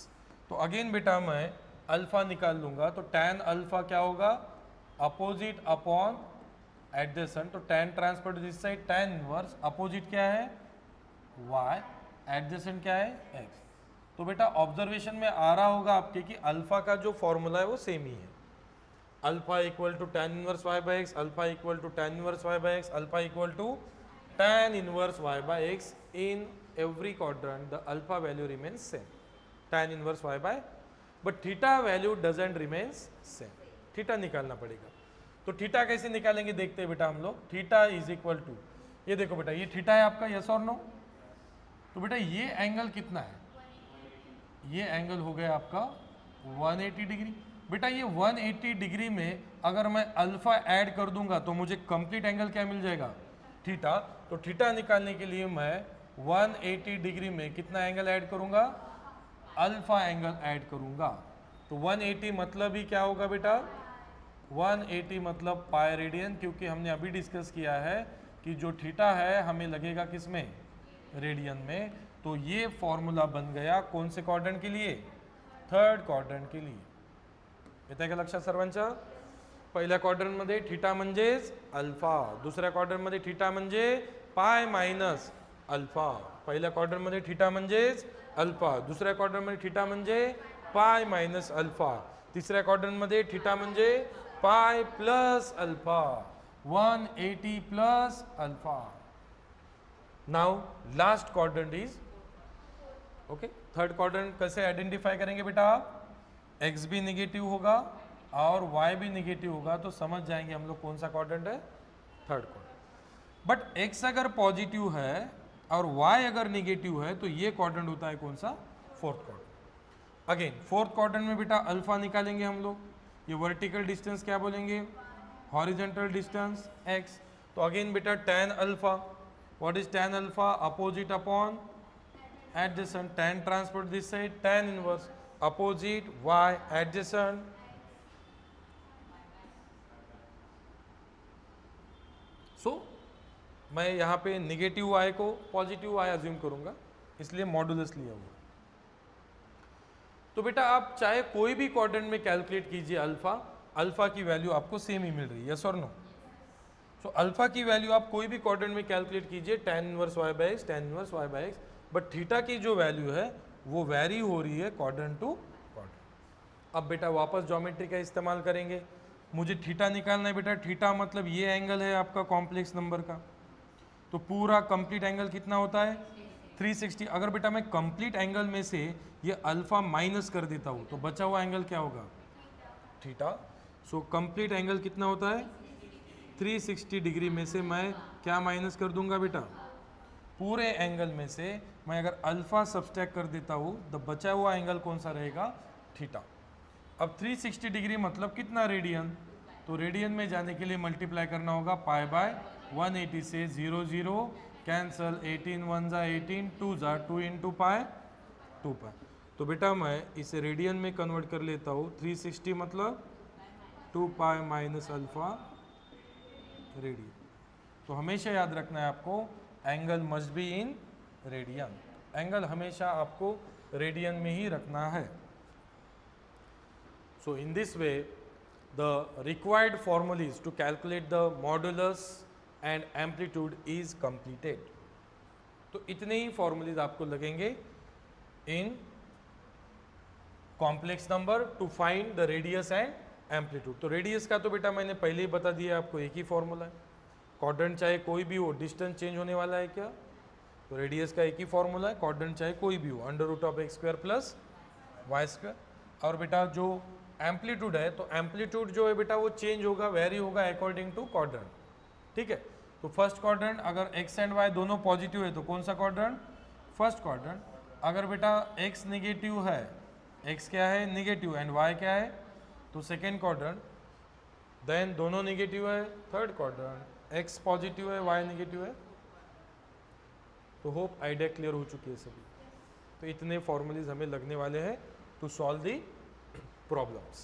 तो अगेन बेटा मैं अल्फा निकाल लूंगा, तो tan अल्फा क्या होगा? Opposite upon adjacent. तो tan transfer to this side tan inverse, opposite क्या है? y, एडजेसेंट क्या है? x। तो बेटा ऑब्जर्वेशन में आ रहा होगा आपके कि अल्फा का जो फॉर्मूला है वो सेम ही है। Alpha equal to tan inverse y by x, alpha equal to tan inverse y by x, alpha equal to tan inverse y by x. In every quadrant the alpha value remains same, tan inverse y by, but theta value doesn't remains same. Theta निकालना पड़ेगा। तो theta कैसे निकालेंगे देखते हैं बेटा हम लोग। थीटा इज इक्वल टू, ये देखो बेटा, ये थीटा है आपका, यस और नो? तो बेटा ये एंगल कितना है? ये एंगल हो गया आपका 180 डिग्री। बेटा ये 180 डिग्री में अगर मैं अल्फा ऐड कर दूंगा तो मुझे कंप्लीट एंगल क्या मिल जाएगा? थीटा। तो थीटा निकालने के लिए मैं 180 डिग्री में कितना एंगल ऐड करूंगा? अल्फा एंगल ऐड करूंगा। तो 180 मतलब ही क्या होगा बेटा? 180 मतलब पाई रेडियन, क्योंकि हमने अभी डिस्कस किया है कि जो थीटा है हमें लगेगा किस में? रेडियन में। तो ये फॉर्मूला बन गया कौन से क्वाड्रेंट के लिए? थर्ड क्वाड्रेंट के लिए। येते का लक्षात सर्वांच्या? पहिल्या क्वाड्रंटमध्ये थीटा म्हणजेच अल्फा, दुसऱ्या क्वाड्रंटमध्ये थीटा म्हणजे पाय मायनस अल्फा. पहिल्या क्वाड्रंटमध्ये थीटा म्हणजेच अल्फा, दुसऱ्या क्वाड्रंटमध्ये थीटा म्हणजे पाय मायनस अल्फा, तिसऱ्या क्वाड्रंटमध्ये थीटा म्हणजे pi plus alpha, 180 plus alpha. Now last quadrant is okay. Third quadrant कैसे आइडेंटिफाई करेंगे बेटा आप? एक्स भी निगेटिव होगा और वाई भी निगेटिव होगा तो समझ जाएंगे हम लोग कौन सा क्वाड्रंट है, थर्ड क्वाड्रंट. बट एक्स अगर पॉजिटिव है और वाई अगर निगेटिव है तो ये क्वाड्रंट होता है कौन सा, fourth quadrant. Again fourth quadrant में बेटा अल्फा निकालेंगे हम लोग. ये वर्टिकल डिस्टेंस क्या बोलेंगे, हॉरिजॉन्टल डिस्टेंस एक्स. तो अगेन बेटा tan alpha, what is tan alpha, opposite upon adjacent. tan transport this side, tan inverse opposite y adjacent. So मैं यहाँ पे निगेटिव y को पॉजिटिव y अज्यूम करूंगा, इसलिए मॉडुलस लिया हुआ. तो बेटा आप चाहे कोई भी क्वाड्रेंट में कैलकुलेट कीजिए अल्फा, अल्फा की वैल्यू आपको सेम ही मिल रही है, यस और नो. सो अल्फा की वैल्यू आप कोई भी क्वाड्रेंट में कैलकुलेट कीजिए, tan inverse y by x, tan inverse y by x. But theta की जो वैल्यू है वो वेरी हो रही है क्वाड्रेंट टू क्वाड्रेंट. अब बेटा वापस ज्योमेट्री का इस्तेमाल करेंगे. मुझे थीटा निकालना है बेटा. थीटा मतलब ये एंगल है आपका कॉम्प्लेक्स नंबर का. तो पूरा कंप्लीट एंगल कितना होता है, 360. अगर बेटा मैं कंप्लीट एंगल में से ये अल्फा माइनस कर देता हूँ तो बचा हुआ एंगल क्या होगा, थीटा. सो कंप्लीट एंगल कितना होता है, 360 डिग्री में से मैं क्या माइनस कर दूंगा बेटा, पूरे एंगल में से मैं अगर अल्फा सब्सट्रैक्ट कर देता हूँ तो बचा हुआ एंगल कौन सा रहेगा, थीटा. अब 360 डिग्री मतलब कितना रेडियन, तो रेडियन में जाने के लिए मल्टीप्लाई करना होगा पाई बाय 180 से 0 0 कैंसल, 18 1 जा 18, 2 जा 2 इंटू पाई 2 पाई. तो बेटा मैं इसे रेडियन में कन्वर्ट कर लेता हूँ. 360 मतलब 2 पाई माइनस अल्फा रेडियन. तो हमेशा याद रखना है आपको, angle must be in radian. Angle हमेशा आपको रेडियन में ही रखना है. So in this way the required formulae to calculate the modulus and amplitude is completed. तो इतने ही फॉर्मूलीज आपको लगेंगे in complex number to find the radius and amplitude. तो रेडियस का तो बेटा मैंने पहले ही बता दिया आपको, एक ही फॉर्मूला है. क्वाड्रेंट चाहे कोई भी हो, डिस्टेंस चेंज होने वाला है क्या, तो रेडियस का एक ही फॉर्मूला है. क्वाड्रेंट चाहे कोई भी हो, under root of x square plus y square. और बेटा जो एम्पलीट्यूड है, तो एम्पलीट्यूड जो है बेटा वो चेंज होगा, वेरी होगा अकॉर्डिंग टू क्वाड्रेंट. ठीक है. तो फर्स्ट क्वाड्रेंट अगर एक्स एंड वाई दोनों पॉजिटिव है तो कौन सा क्वाड्रेंट, फर्स्ट क्वाड्रेंट. अगर बेटा एक्स निगेटिव है, एक्स क्या है निगेटिव एंड वाई क्या है, तो सेकेंड क्वाड्रेंट. देन दोनों निगेटिव है, थर्ड क्वाड्रेंट. एक्स पॉजिटिव है, वाई निगेटिव है. तो होप आइडिया क्लियर हो चुकी है सभी. तो इतने फॉर्मूलीज हमें लगने वाले हैं टू सॉल्व दी प्रॉब्लम्स.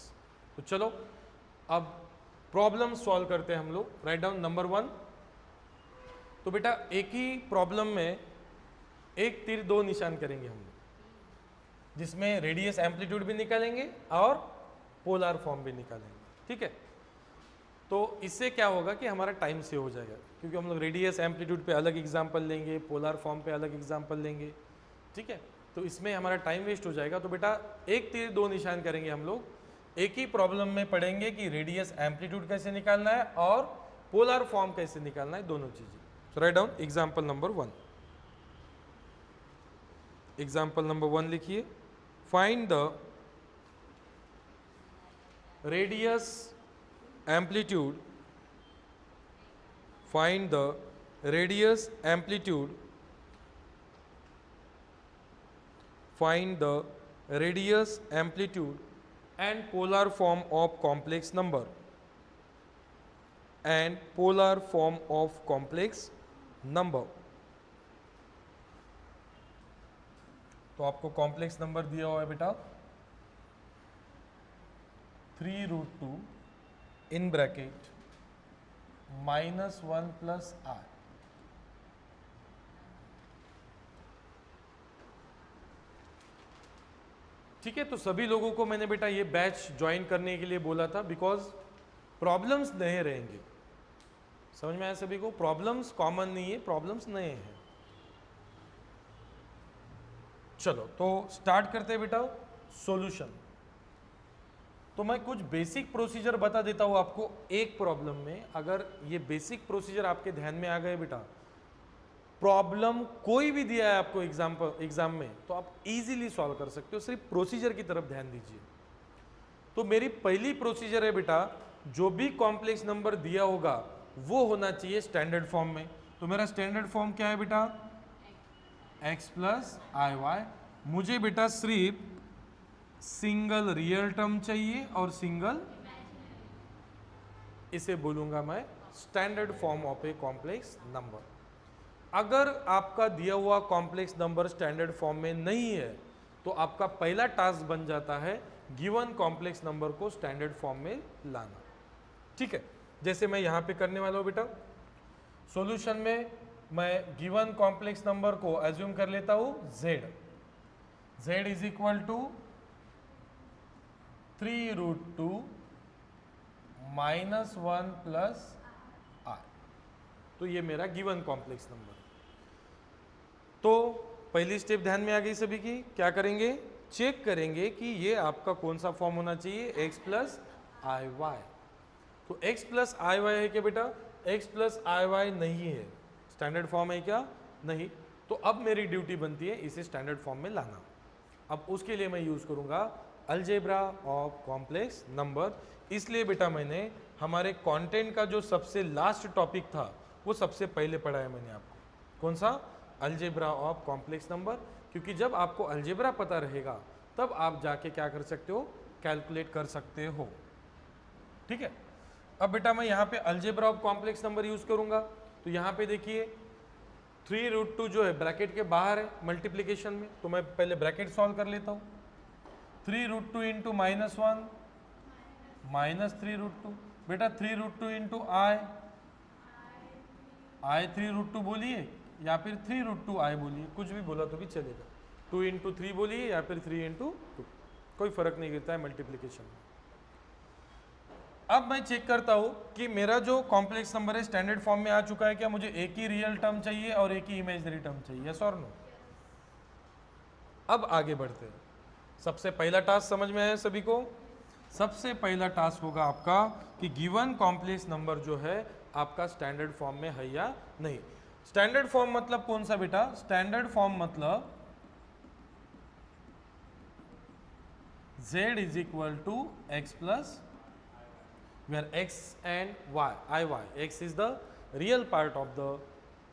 तो चलो अब प्रॉब्लम सॉल्व करते हैं हम लोग. Write down number 1. तो बेटा एक ही प्रॉब्लम में एक तीर दो निशान करेंगे हम लोग, जिसमें रेडियस एम्पलीट्यूड भी निकालेंगे और पोलर फॉर्म भी निकालेंगे. ठीक है. तो इससे क्या होगा कि हमारा टाइम सेव हो जाएगा, क्योंकि हम लोग रेडियस एम्पलीट्यूड पे अलग एग्जांपल लेंगे, पोलर फॉर्म पे अलग एग्जांपल लेंगे. ठीक है. तो इसमें हमारा टाइम वेस्ट हो जाएगा. तो बेटा एक तीर दो निशान करेंगे हम लोग. एक ही प्रॉब्लम में पढ़ेंगे कि रेडियस एम्पलीट्यूड कैसे निकालना है और पोलर फॉर्म कैसे निकालना है, दोनों चीजें. So write down example number 1. Example number 1 लिखिए. Find the radius amplitude, find the radius amplitude, find the radius amplitude and polar form of complex number and polar form of complex number. तो आपको complex number दिया हुआ है बेटा 3√2 in bracket -1 plus r. ठीक है. तो सभी लोगों को मैंने बेटा ये बैच ज्वाइन करने के लिए बोला था, बिकॉज प्रॉब्लम्स नए रहेंगे। समझ में आया सभी को? प्रॉब्लम्स कॉमन नहीं है, प्रॉब्लम्स नए हैं। चलो तो स्टार्ट करते हैं बेटा सॉल्यूशन। तो मैं कुछ बेसिक प्रोसीजर बता देता हूं आपको एक प्रॉब्लम में। अगर ये बेसिक प्रोसीजर आपके ध्यान में आ गए बेटा, प्रॉब्लम कोई भी दिया है आपको एग्जाम में, तो आप इजीली सॉल्व कर सकते हो। सिर्फ प्रोसीजर की तरफ ध्यान दीजिए। तो मेरी पहली प्रोसीजर है बेटा, जो भी कॉम्प्लेक्स नंबर दिया होगा वो होना चाहिए स्टैंडर्ड फॉर्म में। तो मेरा स्टैंडर्ड फॉर्म क्या है बेटा? x plus i Y. मुझे बेटा सिर्फ सिंगल रियल टर्म चाहिए और सिंगल, इसे बोलूंगा मैं standard form of A complex number. अगर आपका दिया हुआ कॉम्प्लेक्स नंबर स्टैंडर्ड फॉर्म में नहीं है तो आपका पहला टास्क बन जाता है गिवन कॉम्प्लेक्स नंबर को स्टैंडर्ड फॉर्म में लाना। ठीक है, जैसे मैं यहां पे करने वाला हूं बेटा। सॉल्यूशन में मैं गिवन कॉम्प्लेक्स नंबर को एज्यूम कर लेता हूं z is equal to 3√2 -1 plus r। तो ये मेरा गिवन कॉम्प्लेक्स नंबर। तो पहली स्टेप ध्यान में आ गई सभी की। क्या करेंगे? चेक करेंगे कि ये आपका कौन सा फॉर्म होना चाहिए, x प्लस आई वाई। तो x प्लस आई वाई है क्या बेटा? x प्लस आई वाई नहीं है। स्टैंडर्ड फॉर्म है क्या? नहीं। तो अब मेरी ड्यूटी बनती है इसे स्टैंडर्ड फॉर्म में लाना। अब उसके लिए मैं यूज करूंगा अलजेब्रा ऑफ कॉम्प्लेक्स नंबर। इसलिए बेटा मैंने हमारे कंटेंट का जो सबसे लास्ट टॉपिक था वो सबसे पहले पढ़ाया मैंने आपको। कौन सा? Algebra of complex number. क्योंकि जब आपको अलजेब्रा पता रहेगा तब आप जाके क्या कर सकते हो, कैलकुलेट कर सकते हो। ठीक है, अब बेटा मैं यहाँ पे algebra of complex number use करूंगा। तो यहाँ पे देखिए 3√2 जो है ब्रैकेट के बाहर है मल्टीप्लीकेशन में, तो मैं पहले ब्रैकेट सॉल्व कर लेता हूँ। 3√2 इंटू -1 -3√2। बेटा 3√2 इंटू आई 3√2 बोलिए या फिर 3√2 आई बोलिए, कुछ भी बोला तो भी चलेगा। 2 इंटू 3 बोलिए या फिर 3 इंटू 2, कोई फर्क नहीं गिरता है मल्टीप्लीकेशन में। अब मैं चेक करता हूं कि मेरा जो कॉम्प्लेक्स नंबर है स्टैंडर्ड फॉर्म में आ चुका है क्या। मुझे एक ही रियल टर्म चाहिए और एक ही इमेजिनरी टर्म चाहिए, यस और नो। अब आगे बढ़ते हैं। सबसे पहला टास्क समझ में आया सभी को? सबसे पहला टास्क होगा आपका कि गिवन कॉम्प्लेक्स नंबर जो है आपका स्टैंडर्ड फॉर्म में है या नहीं। स्टैंडर्ड फॉर्म मतलब कौन सा बेटा? स्टैंडर्ड फॉर्म मतलब z is equal to x plus, where x and y, iy, x is the real part of the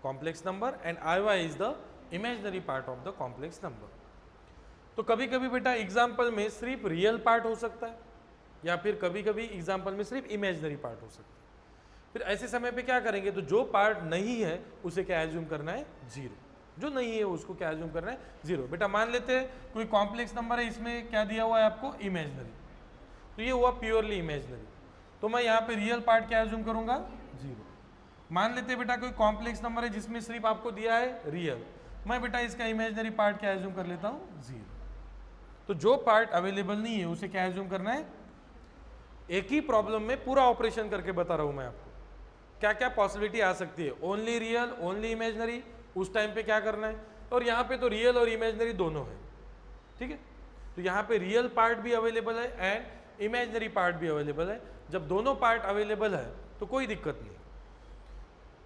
complex number and iy is the imaginary part of the complex number. तो कभी कभी बेटा example में सिर्फ real part हो सकता है या फिर कभी कभी एग्जाम्पल में सिर्फ इमेजिनरी पार्ट हो सकता है। फिर ऐसे समय पे क्या करेंगे? तो जो पार्ट नहीं है उसे क्या एज्यूम करना है? 0। जो नहीं है उसको क्या एज्यूम करना है? 0। बेटा मान लेते हैं कोई कॉम्प्लेक्स नंबर है, इसमें क्या दिया हुआ है आपको? इमेजिनरी। तो ये हुआ प्योरली इमेजिनरी। तो मैं यहाँ पे रियल पार्ट क्या एज्यूम करूंगा? 0। मान लेते हैं बेटा कोई कॉम्प्लेक्स नंबर है जिसमें सिर्फ आपको दिया है रियल, मैं बेटा इसका इमेजिनरी पार्ट क्या एज्यूम कर लेता हूँ? 0। तो जो पार्ट अवेलेबल नहीं है उसे क्या एज्यूम करना है? एक ही प्रॉब्लम में पूरा ऑपरेशन करके बता रहा हूं मैं आपको क्या क्या पॉसिबिलिटी आ सकती है। ओनली रियल, ओनली इमेजिनरी, उस टाइम पे क्या करना है। और यहाँ पे तो रियल और इमेजिनरी दोनों है। ठीक है, तो यहाँ पे रियल पार्ट भी अवेलेबल है एंड इमेजिनरी पार्ट भी अवेलेबल है। जब दोनों पार्ट अवेलेबल है तो कोई दिक्कत नहीं।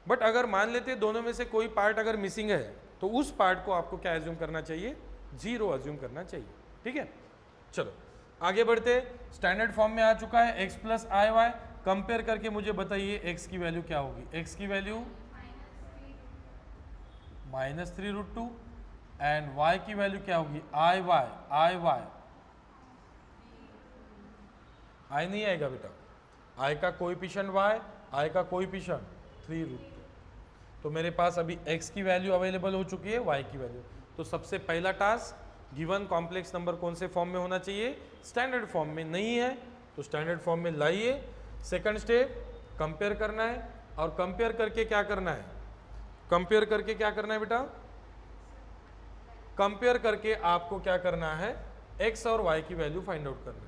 बट अगर मान लेते हैं दोनों में से कोई पार्ट अगर मिसिंग है तो उस पार्ट को आपको क्या एज्यूम करना चाहिए? 0 एज्यूम करना चाहिए। ठीक है, चलो आगे बढ़ते। स्टैंडर्ड फॉर्म में आ चुका है x plus i Y. Compare करके मुझे बताइए x की वैल्यू क्या होगी? x की वैल्यू -3√2 एंड y की वैल्यू क्या होगी? आई वाई आई नहीं आएगा बेटा, i का कोएफिशिएंट y, i का कोएफिशिएंट 3√2। तो मेरे पास अभी x की वैल्यू अवेलेबल हो चुकी है, y की वैल्यू। तो सबसे पहला टास्क गिवन कॉम्प्लेक्स नंबर कौन से फॉर्म में होना चाहिए? स्टैंडर्ड फॉर्म में। नहीं है तो स्टैंडर्ड फॉर्म में लाइए। सेकंड स्टेप कंपेयर करना है और कंपेयर करके क्या करना है? कंपेयर करके क्या करना है बेटा? कंपेयर करके आपको क्या करना है? x और y की वैल्यू फाइंड आउट करना है।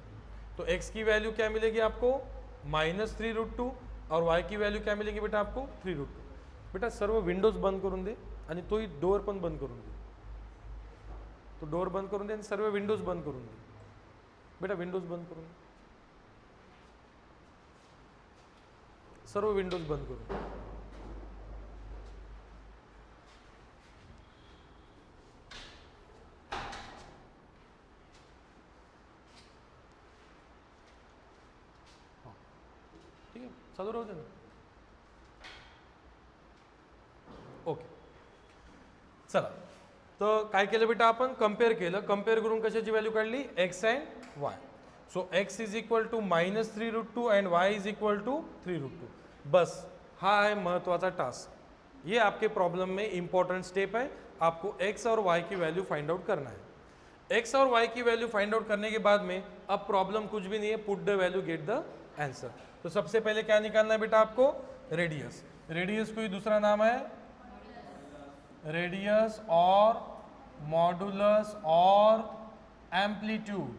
तो x की वैल्यू क्या मिलेगी आपको? -3√2 और y की व्हॅल्यू काय मिळेगी बेटा आपको 3√2. बेटा सर्व विंडोज बंद करून दे आणि तोही डोअर पण बंद करून दे. तो डोअर बंद करून दे आणि सर्व विंडोज बंद करून दे. बेटा विंडोज बंद करून दे. सर्व विंडोज बंद करून दे. ठीक आहे, चालू राहू दे ना. ओके, चला. तर काय केलं बेटा आपण कम्पेअर केलं. कम्पेअर करून कशाची व्हॅल्यू काढली x and y. So x is equal to -3√2 and y is equal to 3√2. बस हा है महत्वाचा टास्क. ये आपके प्रॉब्लम में इंपॉर्टेंट स्टेप है. आपको x और y की वैल्यू फाइंड आउट करना है. x और y की वैल्यू फाइंड आउट करने के बाद में अब प्रॉब्लम कुछ भी नहीं है, put the value get the answer. तो सबसे पहले क्या निकालना है बेटा आपको रेडियस. रेडियस कोई दूसरा नाम है रेडियस और मॉडुलस और amplitude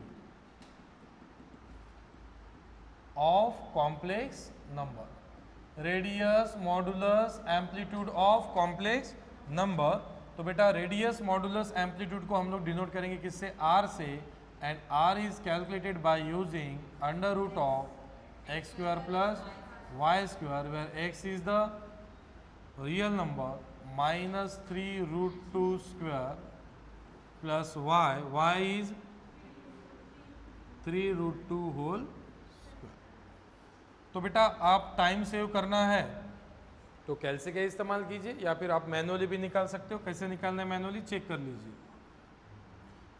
of complex number. Radius modulus amplitude of complex number. तो बेटा रेडियस मॉडुलस एम्पलीट्यूड को हम लोग डिनोट करेंगे किससे r से. And r is calculated by using under root of x square plus y square where x is the real number -3√2 square plus y is 3√2 whole square. तो बेटा आप time save करना है तो कैलसी का इस्तेमाल कीजिए या फिर आप मैनुअली भी निकाल सकते हो. कैसे निकालना है मैनुअली चेक कर लीजिए.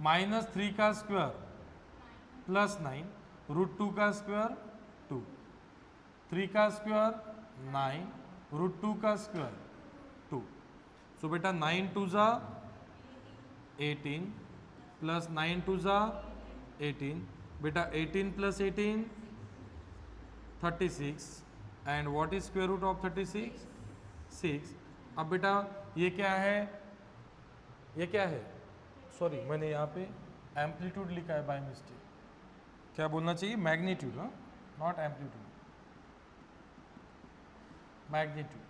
-3 का स्क्वायर प्लस 9 √2 का स्क्वायर 2 3 का स्क्वायर 9 √2 का स्क्वायर 2. सो बेटा 9 2 जा 18 प्लस 9 2 जा 18. बेटा 18 plus 18 36 and what is square root of 36 6. अब बेटा ये क्या है, ये क्या है, सॉरी मैंने यहाँ पे एम्पलीट्यूड लिखा है बाय मिस्टेक. क्या बोलना चाहिए मैग्नीट्यूड, हाँ नॉट एम्पलीट्यूड, मैग्नीट्यूड.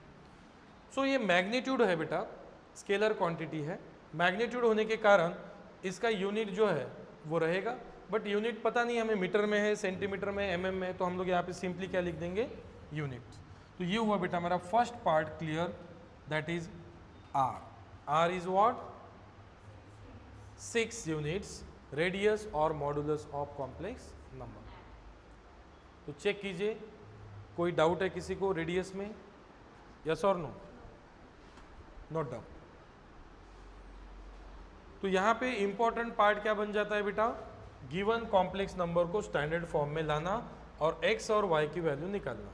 सो ये मैग्नीट्यूड है बेटा, स्केलर क्वांटिटी है. मैग्नीट्यूड होने के कारण इसका यूनिट जो है वो रहेगा, बट यूनिट पता नहीं हमें मीटर में है, सेंटीमीटर में, एमएम में, तो हम लोग यहाँ पे सिंपली क्या लिख देंगे यूनिट. तो ये हुआ बेटा मेरा first part clear, that is R. R is what 6 units, radius और मॉडुलस ऑफ कॉम्प्लेक्स नंबर. तो चेक कीजिए कोई डाउट है किसी को रेडियस में, यस और नो, नोट डाउन. तो यहाँ पे इंपॉर्टेंट पार्ट क्या बन जाता है बेटा, गिवन कॉम्प्लेक्स नंबर को स्टैंडर्ड फॉर्म में लाना और x और y की वैल्यू निकालना.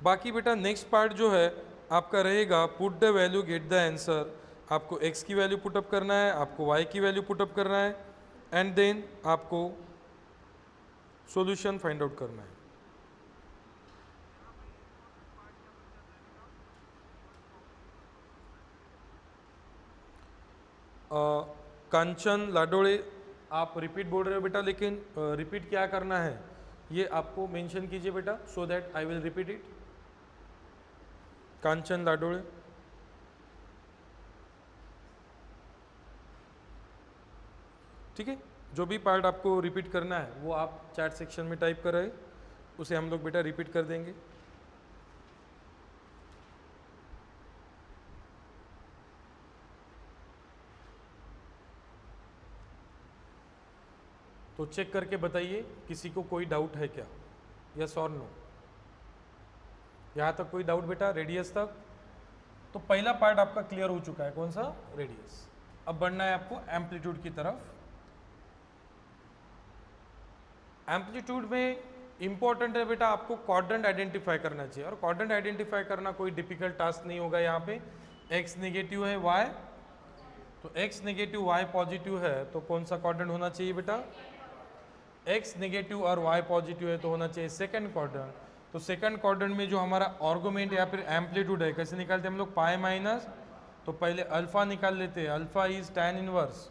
बाकी बेटा नेक्स्ट पार्ट जो है आपका रहेगा put the value get the answer. आपको x की वैल्यू पुटअप करना है, आपको y की वैल्यू पुटअप करना है एंड देन आपको सॉल्यूशन फाइंड आउट करना है. कांचन लाडोळे आप रिपीट बोल रहे हो बेटा, लेकिन रिपीट क्या करना है ये आपको मेंशन कीजिए बेटा, so that I will repeat it. Kanchan Ladole, ठीक है. जो भी पार्ट आपको रिपीट करना है वो आप चैट सेक्शन में टाइप कर रहे हैं, उसे हम लोग बेटा रिपीट कर देंगे. तो चेक करके बताइए किसी को कोई डाउट है क्या, यस और नो. यहाँ तक कोई डाउट बेटा, रेडियस तक. तो पहला पार्ट आपका क्लियर हो चुका है, कौन सा, रेडियस. अब बढ़ना है आपको एम्पलीट्यूड की तरफ. एम्पलीट्यूड में इंपॉर्टेंट है बेटा आपको क्वाड्रेंट आइडेंटिफाई करना चाहिए, और क्वाड्रेंट आइडेंटिफाई करना कोई डिफिकल्ट टास्क नहीं होगा. यहाँ पे x नेगेटिव है, y, तो x नेगेटिव y पॉजिटिव है, तो कौन सा क्वाड्रेंट होना चाहिए बेटा, x नेगेटिव और y पॉजिटिव है तो होना चाहिए सेकंड क्वाड्रेंट. तो सेकंड क्वाड्रेंट में जो हमारा आर्गुमेंट या फिर एम्पलीट्यूड है कैसे निकालते हैं हम लोग, पाई माइनस, तो पहले अल्फा निकाल लेते हैं, alpha is tan inverse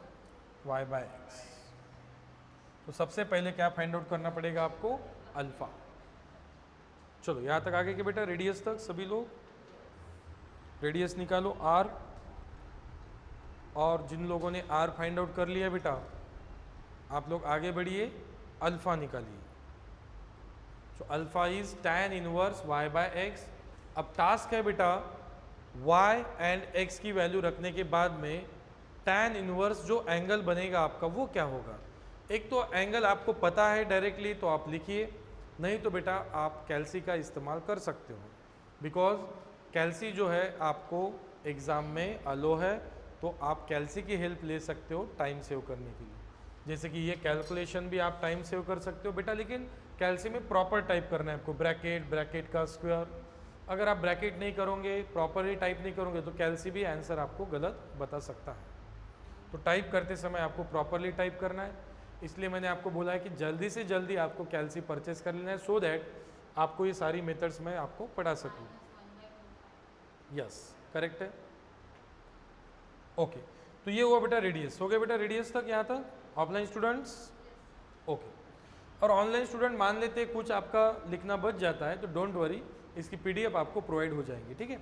y by x. तो सबसे पहले क्या फाइंड आउट करना पड़ेगा आपको, अल्फा. चलो यहाँ तक आगे के बेटा, रेडियस तक सभी लोग रेडियस निकालो r, और जिन लोगों ने r फाइंड आउट कर लिया बेटा, आप लोग आगे बढ़िए, अल्फा निकालिए। तो alpha is tan inverse y by x. अब टास्क है बेटा y एंड x की वैल्यू रखने के बाद में tan इनवर्स जो एंगल बनेगा आपका वो क्या होगा। एक तो एंगल आपको पता है डायरेक्टली तो आप लिखिए, नहीं तो बेटा आप कैल्सी का इस्तेमाल कर सकते हो, बिकॉज कैल्सी जो है आपको एग्ज़ाम में अलो है, तो आप कैल्सी की हेल्प ले सकते हो टाइम सेव करने के लिए। जैसे कि ये कैलकुलेशन भी आप टाइम सेव कर सकते हो बेटा, लेकिन कैल्सी में प्रॉपर टाइप करना है आपको, ब्रैकेट, ब्रैकेट का स्क्वायर। अगर आप ब्रैकेट नहीं करोगे, प्रॉपरली टाइप नहीं करोगे, तो कैल्सी भी आंसर आपको गलत बता सकता है। तो टाइप करते समय आपको प्रॉपरली टाइप करना है, इसलिए मैंने आपको बोला है कि जल्दी से जल्दी आपको कैल्सी परचेस कर लेना है, सो दैट आपको ये सारी मेथड्स मैं आपको पढ़ा सकूँ। यस, करेक्ट है। ओके, तो ये हुआ बेटा रेडियस, हो गया बेटा रेडियस तक, यहाँ तक ऑफलाइन स्टूडेंट्स। ओके, और ऑनलाइन स्टूडेंट मान लेते कुछ आपका लिखना बच जाता है, तो डोंट वरी, इसकी पीडीएफ आपको प्रोवाइड हो जाएंगी, ठीक है।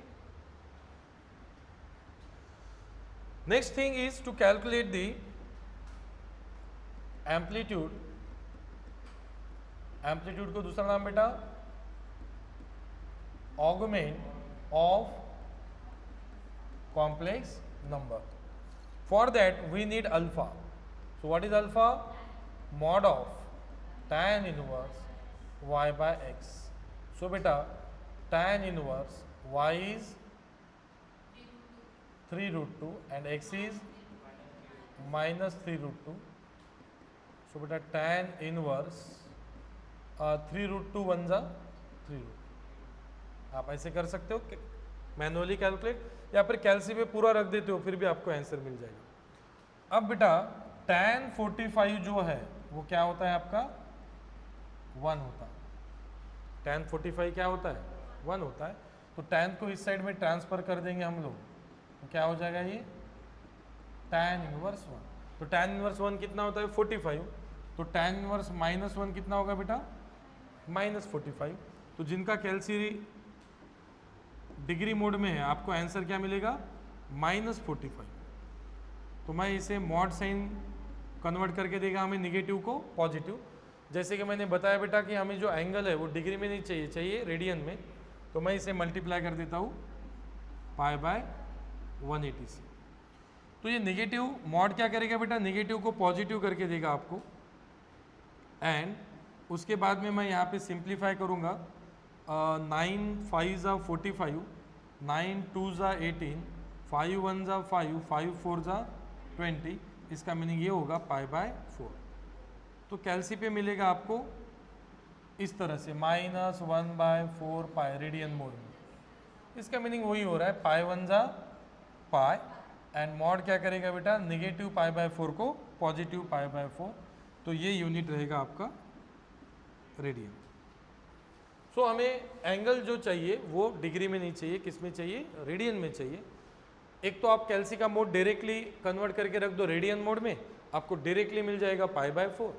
Next thing is to calculate the amplitude. Amplitude को दूसरा नाम बेटा argument of complex number. For that we need alpha. So what is alpha? Mod of tan inverse y by x. So बेटा tan inverse y is 3√2 and x is minus 3√2. So बेटा tan inverse 3√2 one जा 3√2। आप ऐसे कर सकते हो manually calculate, या फिर कैल्सी पे पूरा रख देते हो, फिर भी आपको आंसर मिल जाएगा। अब बेटा tan 45 जो है वो क्या होता है आपका? 1 होता है। tan 45 क्या होता है? 1 होता है। तो tan को इस साइड में ट्रांसफर कर देंगे हम लोग, तो क्या हो जाएगा ये? tan inverse 1। तो tan इनवर्स 1 कितना होता है? 45। तो tan इनवर्स -1 कितना होगा बेटा? -45। तो जिनका कैल्सी डिग्री मोड में है, आपको आंसर क्या मिलेगा? -45। तो मैं इसे मॉड साइन कन्वर्ट करके देगा हमें निगेटिव को पॉजिटिव। जैसे कि मैंने बताया बेटा कि हमें जो एंगल है वो डिग्री में नहीं चाहिए, चाहिए रेडियन में, तो मैं इसे मल्टीप्लाई कर देता हूँ π/180 से। तो ये निगेटिव मॉड क्या करेगा बेटा? निगेटिव को पॉजिटिव करके देगा आपको, एंड उसके बाद में मैं यहाँ पे सिंप्लीफाई करूँगा। 9 5 ज़ा 45, 9 2 ज़ा 18, 5 1 ज़ा 5, 5 4 ज़ा 20। इसका मीनिंग ये होगा π/4। तो कैल्सी पे मिलेगा आपको इस तरह से -1/4 पाई रेडियन मोड में। इसका मीनिंग वही हो रहा है π1 ज़ा पाई, एंड मॉड क्या करेगा बेटा? निगेटिव π/4 को पॉजिटिव π/4। तो ये यूनिट रहेगा आपका रेडियन। सो हमें एंगल जो चाहिए वो डिग्री में नहीं चाहिए, किस में चाहिए? रेडियन में चाहिए। एक तो आप कैल्सी का मोड डायरेक्टली कन्वर्ट करके रख दो रेडियन मोड में, आपको डायरेक्टली मिल जाएगा π/4,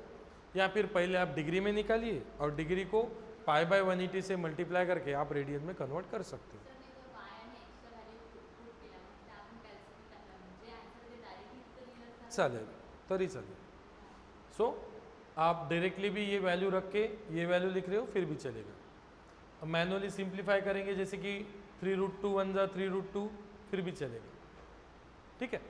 या फिर पहले आप डिग्री में निकालिए और डिग्री को π/180 से मल्टीप्लाई करके आप रेडियन में कन्वर्ट कर सकते हो। चालेल, तरी चालेल। सो आप डायरेक्टली भी ये वैल्यू रख के ये वैल्यू लिख रहे हो फिर भी चलेगा। अब मैनुअली सिंप्लीफाई करेंगे, जैसे कि 3√2 1 ज़ा 3√2, फिर भी चलेगा, ठीक है।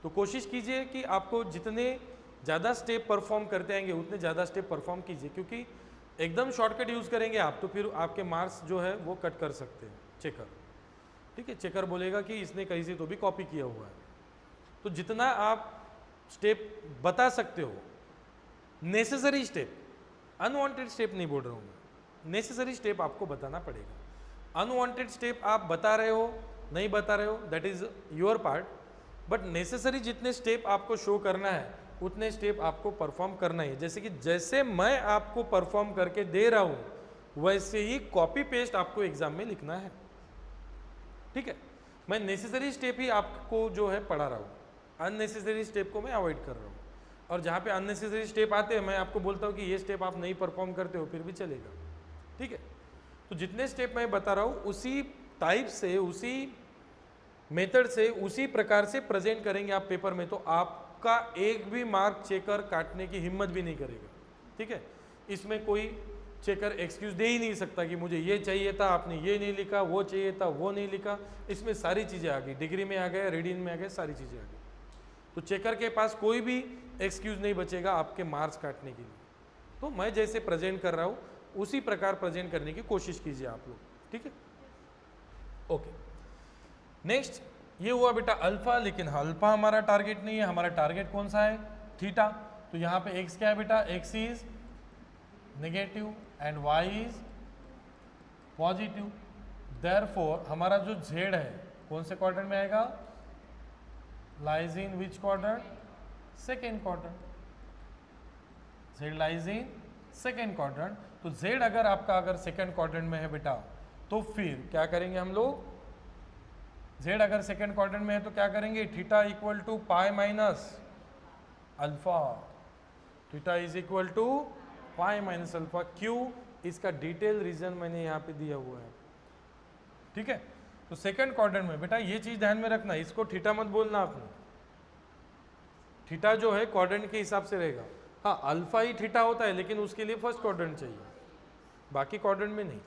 तो कोशिश कीजिए कि आपको जितने ज़्यादा स्टेप परफॉर्म करते आएंगे उतने ज़्यादा स्टेप परफॉर्म कीजिए, क्योंकि एकदम शॉर्टकट यूज़ करेंगे आप तो फिर आपके मार्क्स जो है वो कट कर सकते हैं चेकर, ठीक है। चेकर बोलेगा कि इसने कहीं से तो भी कॉपी किया हुआ है। तो जितना आप स्टेप बता सकते हो, नेसेसरी स्टेप, अनवांटेड स्टेप नहीं बोल रहा हूँ मैं, नेसेसरी स्टेप आपको बताना पड़ेगा। अनवांटेड स्टेप आप बता रहे हो नहीं बता रहे हो, that is your part, but necessary जितने स्टेप आपको शो करना है उतने स्टेप आपको परफॉर्म करना है। जैसे कि जैसे मैं आपको परफॉर्म करके दे रहा हूँ वैसे ही कॉपी पेस्ट आपको एग्जाम में लिखना है, ठीक है। मैं नेसेसरी स्टेप ही आपको जो है पढ़ा रहा हूँ, अननेसेसरी स्टेप को मैं अवॉइड कर रहा हूँ। और जहाँ पे अननेसेसरी स्टेप आते हैं मैं आपको बोलता हूँ कि ये स्टेप आप नहीं परफॉर्म करते हो फिर भी चलेगा, ठीक है। तो जितने स्टेप मैं बता रहा हूँ उसी टाइप से, उसी मेथड से, उसी प्रकार से प्रेजेंट करेंगे आप पेपर में, तो आपका एक भी मार्क चेकर काटने की हिम्मत भी नहीं करेगा, ठीक है। इसमें कोई चेकर एक्सक्यूज दे ही नहीं सकता कि मुझे ये चाहिए था, आपने ये नहीं लिखा, वो चाहिए था, वो नहीं लिखा। इसमें सारी चीज़ें आ गई, डिग्री में आ गए, रीडिंग में आ गए, सारी चीज़ें आ गई। तो चेकर के पास कोई भी एक्सक्यूज नहीं बचेगा आपके मार्क्स काटने के लिए। तो मैं जैसे प्रेजेंट कर रहा हूँ उसी प्रकार प्रेजेंट करने की कोशिश कीजिए आप लोग, ठीक है। ओके, नेक्स्ट ये हुआ बेटा अल्फा, लेकिन अल्फा हमारा टारगेट नहीं है। हमारा टारगेट कौन सा है? थीटा। तो यहाँ पे एक्स क्या है बेटा? X is negative and Y is positive. Therefore हमारा जो जेड है कौन से क्वाड्रेंट में आएगा? Lies in which quadrant? Second quadrant. Z lies in second quadrant. तो जेड अगर आपका अगर सेकेंड क्वाड्रेंट में है बेटा, तो फिर क्या करेंगे हम लोग? जेड अगर सेकेंड क्वाड्रेंट में है तो क्या करेंगे? Theta equal to pi minus alpha. Theta is equal to pi minus alpha. क्यों? इसका डिटेल रीजन मैंने यहाँ पे दिया हुआ है, ठीक है। तो सेकेंड क्वाड्रेंट में बेटा ये चीज ध्यान में रखना, इसको थीटा मत बोलना आपने। थीटा जो है क्वाड्रेंट के हिसाब से रहेगा। हाँ, अल्फा ही थीटा होता है, लेकिन उसके लिए फर्स्ट क्वाड्रेंट चाहिए, बाकी क्वाड्रेंट में नहीं।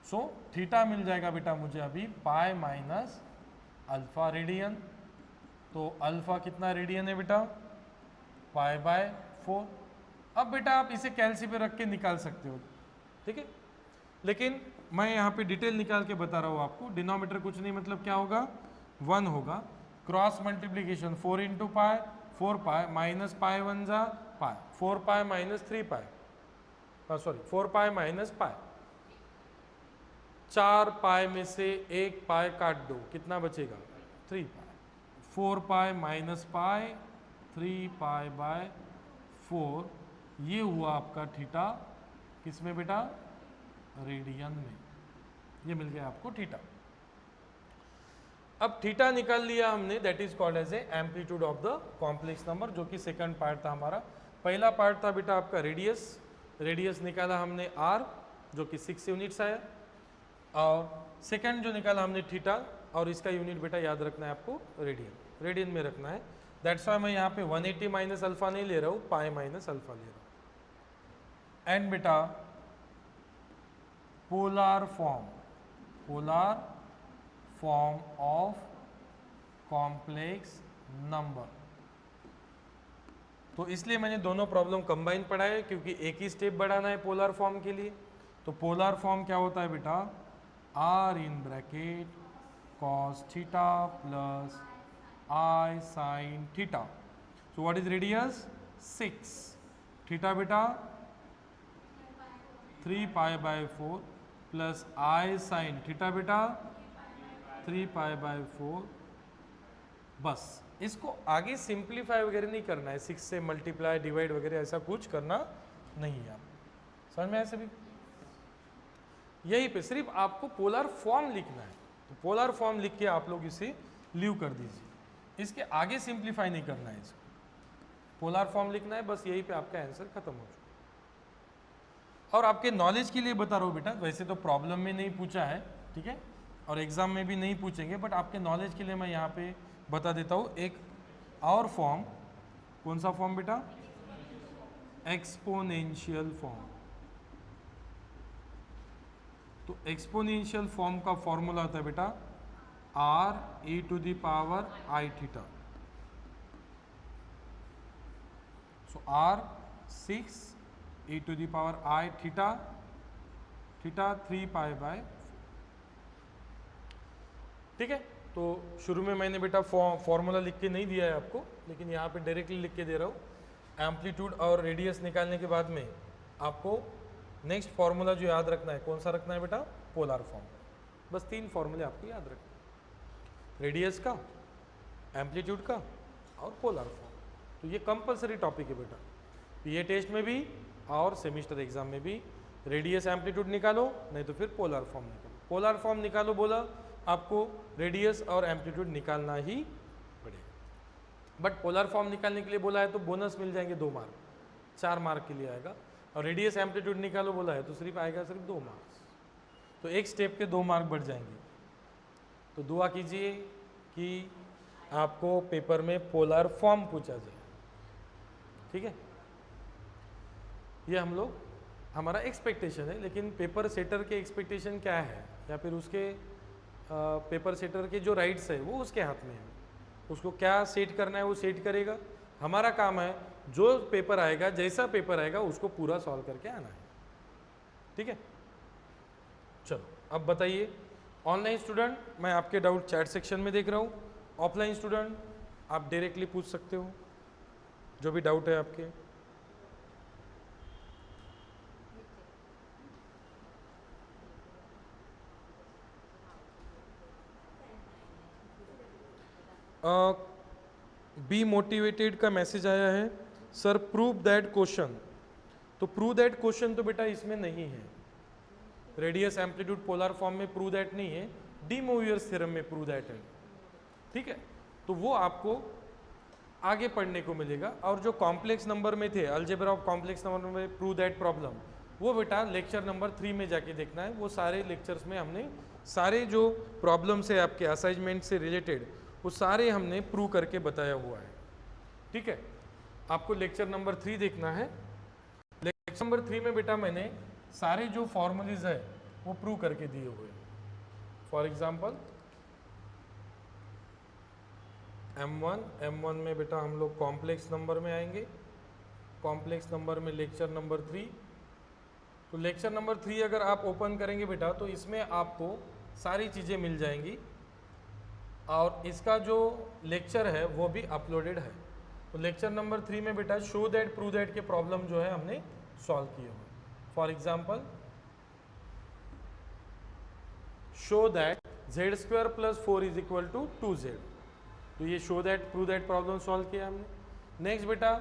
सो थीटा मिल जाएगा बेटा मुझे अभी पाई माइनस अल्फा रेडियन। तो अल्फा कितना रेडियन है बेटा? पाई बाय 4। अब बेटा आप इसे कैलसी पे रख के निकाल सकते हो, ठीक है। लेकिन मैं यहाँ पे डिटेल निकाल के बता रहा हूँ आपको। डिनोमीटर कुछ नहीं, मतलब क्या होगा? 1 होगा। Cross multiplication 4 into pi, 4 pi minus pi 1 जा पाई, 4 पाई माइनस 3 पाई, सॉरी 4 पाई माइनस पाई। 4 पाई में से 1 पाई काट दो, कितना बचेगा? 3 पाई। 4 pi minus pi, 3 pi by 4। ये हुआ आपका थीटा। किसमें बेटा? रेडियन में। ये मिल गया आपको थीटा। अब थीटा निकाल लिया हमने, that is called as a amplitude of the complex number, जो कि सेकंड पार्ट था हमारा। पहला पार्ट था बेटा आपका रेडियस। रेडियस निकाला हमने आर, जो कि 6 यूनिट्स आया। और सेकंड जो निकाला हमने थीटा, और इसका यूनिट बेटा याद रखना है आपको रेडियन, रेडियन में रखना है। दैट्स वाई मैं यहाँ पे 180 माइनस अल्फा नहीं ले रहा हूँ, पाई माइनस अल्फा ले रहा हूँ। एंड बेटा polar form of complex number. तो इसलिए मैंने दोनों प्रॉब्लम कंबाइन पढ़ाए, क्योंकि एक ही स्टेप बढ़ाना है पोलर फॉर्म के लिए। तो पोलर फॉर्म क्या होता है बेटा? Are in bracket cos theta plus i sine theta. So what is radius? 6। Theta बेटा 3 pi by 4 plus i sine theta बेटा 3 पाई बाय 4। बस इसको आगे सिंप्लीफाई वगैरह नहीं करना है, 6 से मल्टीप्लाई डिवाइड वगैरह ऐसा कुछ करना नहीं है। आप समझ में आया सभी? यही पे सिर्फ आपको पोलर फॉर्म लिखना है। तो पोलर फॉर्म लिख के आप लोग इसे लीव कर दीजिए, इसके आगे सिंप्लीफाई नहीं करना है। इसको पोलर फॉर्म लिखना है, बस यही पे आपका आंसर खत्म हो चुका। और आपके नॉलेज के लिए बता रहा हूँ बेटा, वैसे तो प्रॉब्लम में नहीं पूछा है, ठीक है, और एग्जाम में भी नहीं पूछेंगे, बट आपके नॉलेज के लिए मैं यहाँ पे बता देता हूँ एक और फॉर्म। कौन सा फॉर्म बेटा? Exponential form. तो एक्सपोनेंशियल फॉर्म का फॉर्मूला होता है बेटा r e to the power i theta. So r 6 e to the power i theta, theta 3 pi by. ठीक है, तो शुरू में मैंने बेटा फॉर्मूला लिख के नहीं दिया है आपको, लेकिन यहाँ पे डायरेक्टली लिख के दे रहा हूँ। एम्पलीट्यूड और रेडियस निकालने के बाद में आपको नेक्स्ट फार्मूला जो याद रखना है, कौन सा रखना है बेटा? Polar form. बस 3 फार्मूले आपको याद रखना है, रेडियस का, एम्पलीट्यूड का और पोलर फॉर्म। तो ये कंपलसरी टॉपिक है बेटा, पीए टेस्ट में भी और सेमिस्टर एग्जाम में भी। रेडियस एम्पलीट्यूड निकालो, नहीं तो फिर पोलर फॉर्म निकालो। पोलर फॉर्म निकालो बोला आपको, रेडियस और एम्पलीट्यूड निकालना ही पड़ेगा। बट पोलर फॉर्म निकालने के लिए बोला है तो बोनस मिल जाएंगे 2 मार्क, 4 मार्क के लिए आएगा। और रेडियस एम्पलीट्यूड निकालो बोला है तो सिर्फ आएगा सिर्फ 2 मार्क्स। तो एक स्टेप के 2 मार्क बढ़ जाएंगे। तो दुआ कीजिए कि आपको पेपर में पोलर फॉर्म पूछा जाए, ठीक है। ये हम लोग हमारा एक्सपेक्टेशन है, लेकिन पेपर सेटर के एक्सपेक्टेशन क्या है या फिर उसके पेपर सेटर के जो राइट्स है वो उसके हाथ में है। उसको क्या सेट करना है वो सेट करेगा। हमारा काम है जो पेपर आएगा, जैसा पेपर आएगा उसको पूरा सॉल्व करके आना है, ठीक है। चलो अब बताइए, ऑनलाइन स्टूडेंट मैं आपके डाउट चैट सेक्शन में देख रहा हूँ, ऑफलाइन स्टूडेंट आप डायरेक्टली पूछ सकते हो जो भी डाउट है आपके। बी मोटिवेटेड का मैसेज आया है, सर प्रूव दैट क्वेश्चन। तो प्रूव दैट क्वेश्चन तो बेटा इसमें नहीं है, रेडियस एम्पलीट्यूड पोलर फॉर्म में प्रूव दैट नहीं है, डी मोवियर्स थ्योरम में प्रूव दैट है, ठीक है। तो वो आपको आगे पढ़ने को मिलेगा। और जो कॉम्प्लेक्स नंबर में थे, अलजेब्रा ऑफ कॉम्प्लेक्स नंबर में प्रूव दैट प्रॉब्लम, वो बेटा लेक्चर नंबर 3 में जाके देखना है। वो सारे लेक्चर्स में हमने सारे जो प्रॉब्लम्स है आपके असाइनमेंट से रिलेटेड वो सारे हमने प्रूव करके बताया हुआ है, ठीक है। आपको लेक्चर नंबर 3 देखना है। लेक्चर नंबर 3 में बेटा मैंने सारे जो फॉर्मूलीज है वो प्रूव करके दिए हुए हैं। फॉर एग्जाम्पल M1 में बेटा हम लोग कॉम्प्लेक्स नंबर में आएंगे, कॉम्प्लेक्स नंबर में लेक्चर नंबर 3। तो लेक्चर नंबर 3 अगर आप ओपन करेंगे बेटा तो इसमें आपको सारी चीज़ें मिल जाएंगी और इसका जो लेक्चर है वो भी अपलोडेड है। तो लेक्चर नंबर 3 में बेटा शो दैट प्रूव दैट के प्रॉब्लम जो है हमने सॉल्व किए हुए। For example show that z² + 4 = 2z। तो ये show that prove that problem solve किया हमने। नेक्स्ट बेटा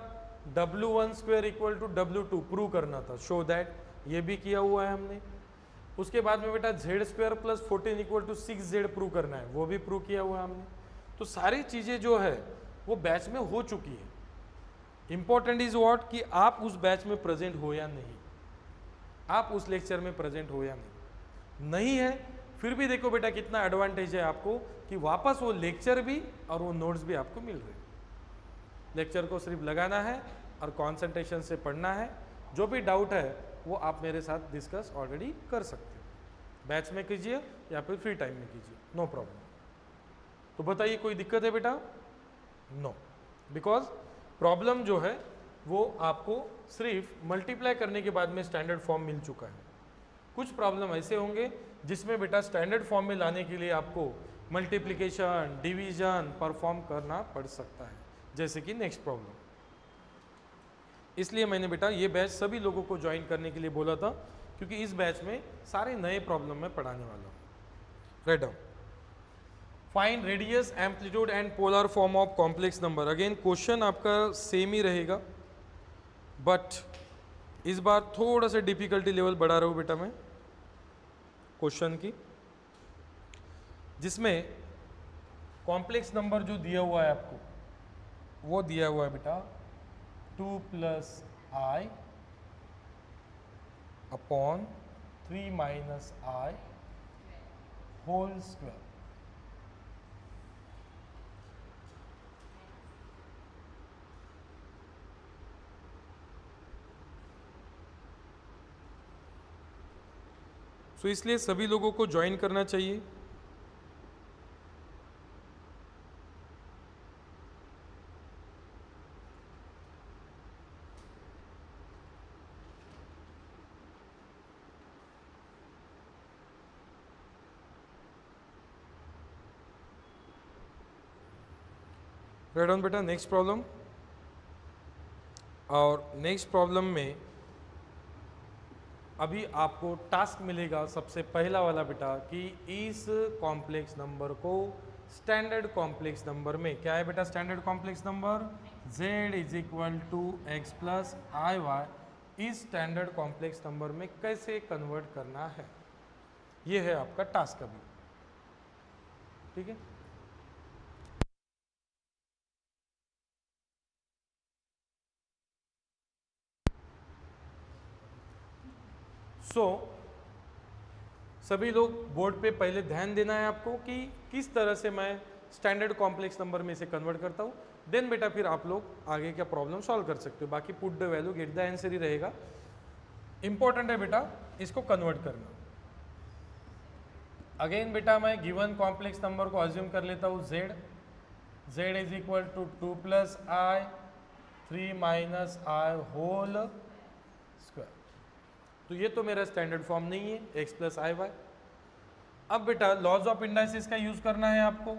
W1² = W2 प्रूव करना था, शो दैट, ये भी किया हुआ है हमने। उसके बाद में बेटा z² + 14 = 6z प्रूव करना है, वो भी प्रूव किया हुआ है हमने। तो सारी चीज़ें जो है वो बैच में हो चुकी है। इंपॉर्टेंट इज व्हाट कि आप उस बैच में प्रेजेंट हो या नहीं, आप उस लेक्चर में प्रेजेंट हो या नहीं है। फिर भी देखो बेटा कितना एडवांटेज है आपको कि वापस वो लेक्चर भी और वो नोट्स भी आपको मिल रहे हैं। लेक्चर को सिर्फ लगाना है और कंसंट्रेशन से पढ़ना है। जो भी डाउट है वो आप मेरे साथ डिस्कस ऑलरेडी कर सकते हो, बैच में कीजिए या फिर फ्री टाइम में कीजिए, नो प्रॉब्लम। तो बताइए कोई दिक्कत है बेटा? नो, बिकॉज प्रॉब्लम जो है वो आपको सिर्फ मल्टीप्लाई करने के बाद में स्टैंडर्ड फॉर्म मिल चुका है। कुछ प्रॉब्लम ऐसे होंगे जिसमें बेटा स्टैंडर्ड फॉर्म में लाने के लिए आपको मल्टीप्लिकेशन, डिवीजन परफॉर्म करना पड़ सकता है, जैसे कि नेक्स्ट प्रॉब्लम। इसलिए मैंने बेटा ये बैच सभी लोगों को ज्वाइन करने के लिए बोला था, क्योंकि इस बैच में सारे नए प्रॉब्लम मैं पढ़ाने वाला हूँ। Write down, find radius, amplitude and polar form of complex number. Again question आपका सेम ही रहेगा, बट इस बार थोड़ा सा डिफिकल्टी लेवल बढ़ा रहा हूँ बेटा मैं क्वेश्चन की, जिसमें कॉम्प्लेक्स नंबर जो दिया हुआ है आपको वो दिया हुआ है बेटा 2 + i / 3 - i होल स्क्वायर। सो इसलिए सभी लोगों को ज्वाइन करना चाहिए। राइट ऑन बेटा, नेक्स्ट प्रॉब्लम। और नेक्स्ट प्रॉब्लम में अभी आपको टास्क मिलेगा सबसे पहला वाला बेटा कि इस कॉम्प्लेक्स नंबर को स्टैंडर्ड कॉम्प्लेक्स नंबर में, क्या है बेटा standard complex number, z = x + iy, इस स्टैंडर्ड कॉम्प्लेक्स नंबर में कैसे कन्वर्ट करना है। ये है आपका टास्क अभी, ठीक है। सभी लोग बोर्ड पे पहले ध्यान देना है आपको कि किस तरह से मैं स्टैंडर्ड कॉम्प्लेक्स नंबर में से कन्वर्ट करता हूँ, देन बेटा फिर आप लोग आगे का प्रॉब्लम सॉल्व कर सकते हो। बाकी put the value get the answer ही रहेगा। इंपॉर्टेंट है बेटा इसको कन्वर्ट करना। अगेन बेटा मैं गिवन कॉम्प्लेक्स नंबर को अज्यूम कर लेता हूँ z is equal to 2 plus i 3 minus i whole square. तो ये तो मेरा स्टैंडर्ड फॉर्म नहीं है x प्लस आई वाई। अब बेटा लॉज ऑफ इंडाइसिस का यूज करना है आपको।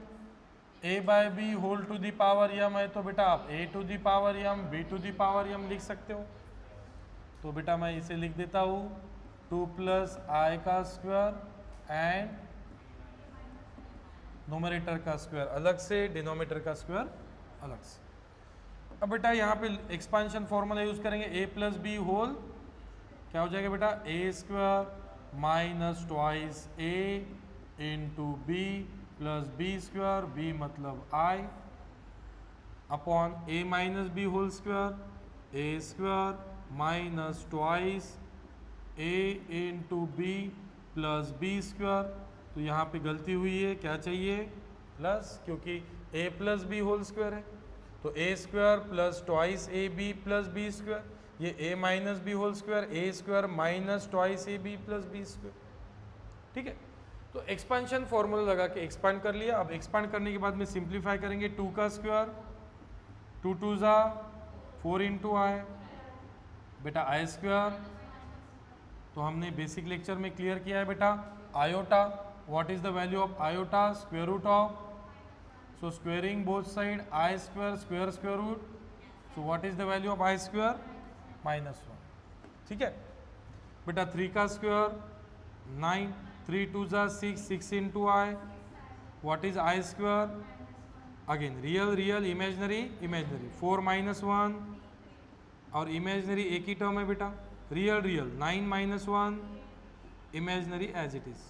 a by b whole to the power m है तो बेटा आप a to the power m b to the power m लिख सकते हो। तो बेटा मैं इसे लिख देता हूँ 2 प्लस आई का स्क्वायर एंड नोमरेटर का स्क्वायर अलग से, डिनोमिनेटर का स्क्वायर अलग से। अब बेटा यहाँ पे एक्सपांशन फॉर्मूला यूज करेंगे a प्लस बी होल, क्या हो जाएगा बेटा a square minus twice a into b plus b square, b मतलब i upon a minus b whole square a square minus twice a into b plus b square. तो यहाँ पे गलती हुई है, क्या चाहिए प्लस, क्योंकि a plus b whole square है तो a square plus twice a b plus b square, ये a minus b whole square a square minus twice a b plus b square. ठीक है, तो एक्सपांशन फॉर्मूला लगा के expand कर लिया। अब एक्सपांड करने के बाद में सिंप्लीफाई करेंगे 2 का स्क्वायर 2 टू ज़ा 4 इंटू आई बेटा आई स्क्वायर। तो हमने बेसिक लेक्चर में क्लियर किया है बेटा iota, what is the value of iota, square root of, so squaring both side I square square root, so what is the value of I square minus 1। ठीक है बेटा 3 का स्क्वायर 9 3 टू ज़ा 6 6 into i, what is I square, again real real imaginary imaginary 4 minus 1 और imaginary एक ही term है बेटा, real real 9 minus 1 imaginary as it is.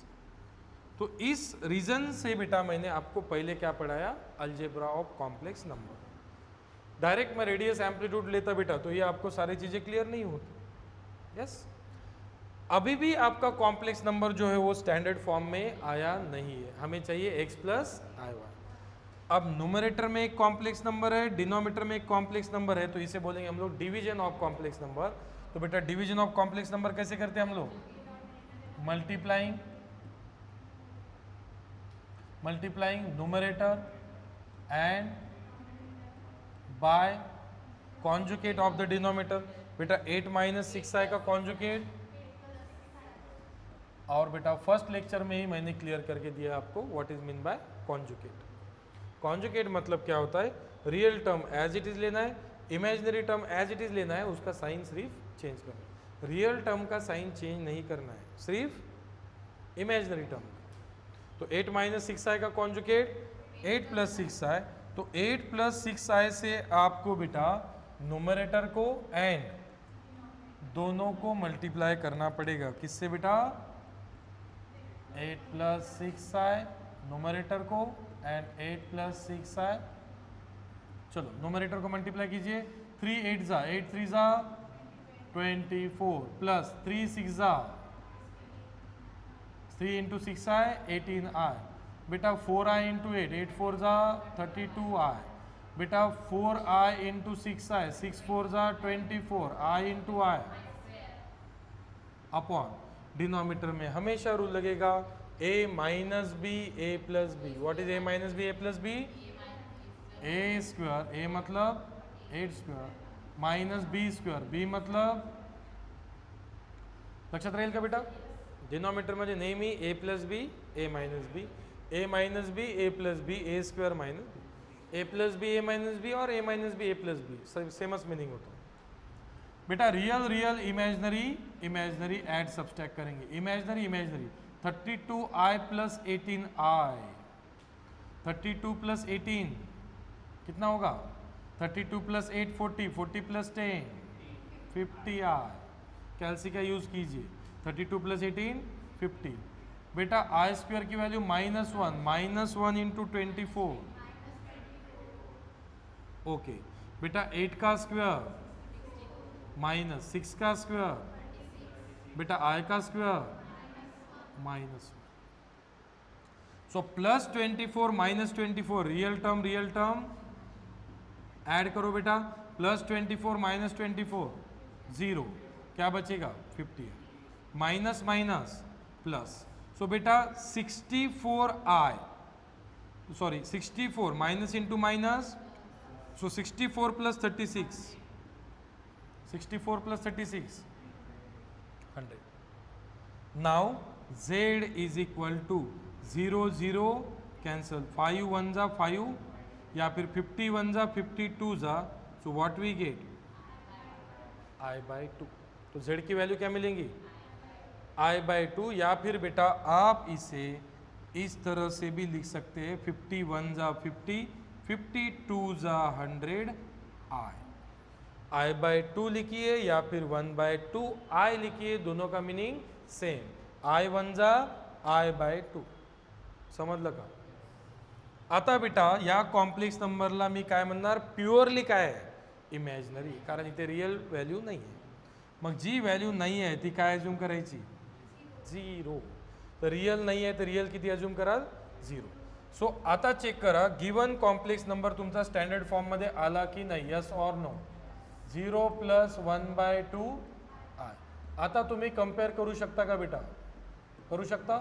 तो इस रीजन से बेटा मैंने आपको पहले क्या पढ़ाया, algebra of complex number. Direct मैं रेडियस एम्पलीट्यूड लेता बेटा तो ये आपको सारी चीजें क्लियर नहीं होती। यस, अभी भी आपका कॉम्प्लेक्स नंबर जो है वो स्टैंडर्ड फॉर्म में आया नहीं है, हमें चाहिए x प्लस आई वाई। अब न्यूमरेटर में एक कॉम्प्लेक्स नंबर है, डिनोमिनेटर में एक कॉम्प्लेक्स नंबर है, तो इसे बोलेंगे हम लोग डिवीजन ऑफ कॉम्प्लेक्स नंबर। तो बेटा डिवीजन ऑफ कॉम्प्लेक्स नंबर कैसे करते हैं हम लोग, multiplying numerator and by conjugate of the denominator. बेटा 8 माइनस 6 आई का कॉन्जुगेट, और बेटा फर्स्ट लेक्चर में ही मैंने क्लियर करके दिया आपको what is mean by conjugate. Conjugate मतलब क्या होता है, real term as it is लेना है, imaginary term as it is लेना है, उसका साइन सिर्फ चेंज करना है। रियल टर्म का साइन चेंज नहीं करना है, सिर्फ इमेजिनरी टर्म का। तो 8 माइनस 6 आई का कॉन्जुगेट 8 प्लस 6 आई, तो 8 प्लस 6 आई से आपको बेटा न्यूमरेटर को एंड दोनों को मल्टीप्लाई करना पड़ेगा। किससे बेटा, 8 प्लस 6 आई न्यूमरेटर को एंड 8 प्लस 6 आई, चलो न्यूमरेटर को मल्टीप्लाई कीजिए, 3 8 ज़ा 8 3 ज़ा 24 प्लस 3 6 ज़ा 3 इंटू 6 आई 18 आई, बेटा 4 आई इंटू 8 8 4 ज़ा 32 आई, बेटा 4 आई इंटू 6 आई 6 4 ज़ा 24 i into i upon denominator में हमेशा रूल लगेगा a minus b a plus b. What is a minus b a plus b, a square, a मतलब 8 square minus b square, b मतलब, लक्षात राहील का बेटा, डिनोमिनेटर मध्ये नेहमी a plus b a minus b, a minus b a plus b, a square minus b, a plus b a minus b और a minus b a plus B seems meaning होता है बेटा। Real real imaginary imaginary add subtract करेंगे, imaginary imaginary 32 आई plus 18 आई, 32 plus 18 कितना होगा, 32 plus 8 40, 40 plus 10 50 आई, कैलसी का use कीजिए, 32 plus 18 50, बेटा आई स्क्वायर की वैल्यू -1 इंटू 24, ओके बेटा 8 का स्क्वायर माइनस 6 का स्क्वायर, बेटा आई का square minus, so plus 24 minus 24, real term add करो बेटा, प्लस 24 माइनस 24 0, क्या बचेगा 50 है, माइनस माइनस प्लस, सो बेटा 64i, sorry 64 minus into minus, so 64 plus 36, 64 plus 36 100. Now z is equal to 0 0 cancel, 5 1 जा 5 या फिर 50 1 जा 52 जा, so what we get i by 2. तो z की वैल्यू क्या मिलेंगी i बाई 2, या फिर बेटा आप इसे इस तरह से भी लिख सकते हैं 51 जा 50, 52 जा 100 i बाई 2 लिखिए या फिर 1 बाय 2 i लिखिए, दोनों का मीनिंग सेम, i 1 जा i बाय 2. समजलं का? आता बेटा या कॉम्प्लेक्स नंबरला मी काय म्हणणार, प्युअरली काय आहे इमॅजिनरी, कारण इथे रिअल व्हॅल्यू नाही आहे. मग जी व्हॅल्यू नाही आहे ती काय अज्यूम करायची 0. तर रिअल नाही आहे तर रिअल किती अज्यूम कराल 0. सो आता चेक करा गिवन कॉम्प्लेक्स नंबर तुमचा स्टँडर्ड फॉर्म मध्ये आला की नाही, yes or no. 0 plus 1 by 2 i. आता तुम्ही कम्पेअर करू शकता का बेटा, करू शकता.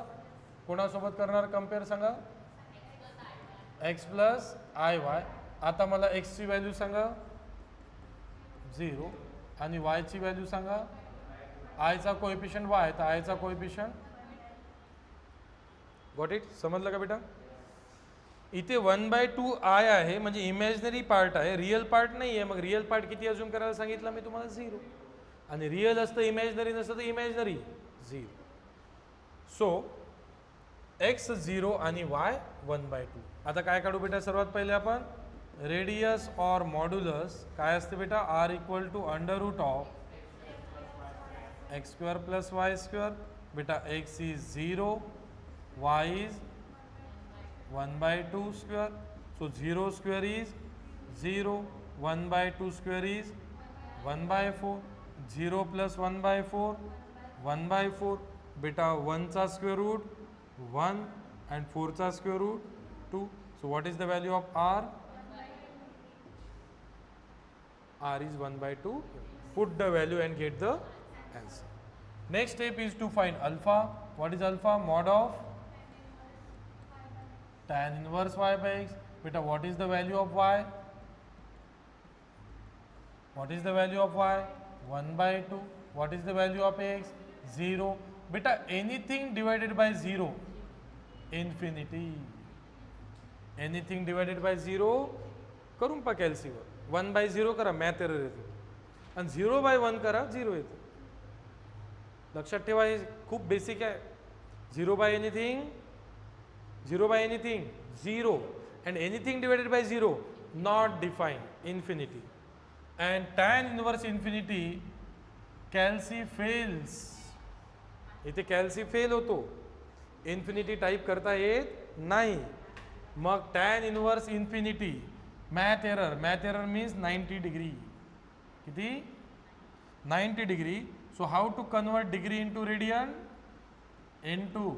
कोणासोबत करणार कम्पेअर सांगा, x प्लस आय वाय. आता मला x ची व्हॅल्यू सांगा 0 आणि y ची व्हॅल्यू सांगा, i चा कोएफिशियंट y, तर i चा कोएफिशियंट. Got it? समजलं का बेटा? इथे 1 बाय 2 i आहे म्हणजे इमॅजिनरी पार्ट आहे, रिअल पार्ट नाही आहे. मग रिअल पार्ट किती अज्यूम करायला सांगितलं मी तुम्हाला 0, आणि रिअल असतं इमॅजिनरी नसतं तर इमॅजिनरी 0. सो x 0 आणि y 1 बाय 2. आता काय काढू बेटा, सर्वात पहिले आपण रेडियस और मॉड्युलस काय असते बेटा, r equal to under root of x square plus y square. बेटा x is 0, y is 1 by 2 square, so 0 square is 0, 1 by 2 square is 1 by 4, 0 plus 1 by 4 1 by 4. बेटा 1 चा स्क्वेअर रूट 1 and 4 चा square root 2. So what is the value of r? R is 1 by 2. Put the value and get the answer. Next step is to find alpha. What is alpha? Mod of tan inverse y by x. Beta, what is the value of y? What is the value of y? 1 by 2. What is the value of x? 0. Beta, anything divided by 0, infinity. Anything divided by 0 करून पा कॅल्सीवर. 1 bye 0 करा, math error येतो, आणि 0 bye 1 करा 0 येतो. लक्षात ठेवा, हे खूप बेसिक आहे. 0 bye anything 0, and anything divided by 0 not defined, infinity. And tan inverse infinity calci fails. इथे कॅल्सी फेल होतो, इन्फिनिटी टाइप करता येत नाही. मग tan inverse infinity math error means 90 degree. किती 90 degree. So how to convert degree into radian, into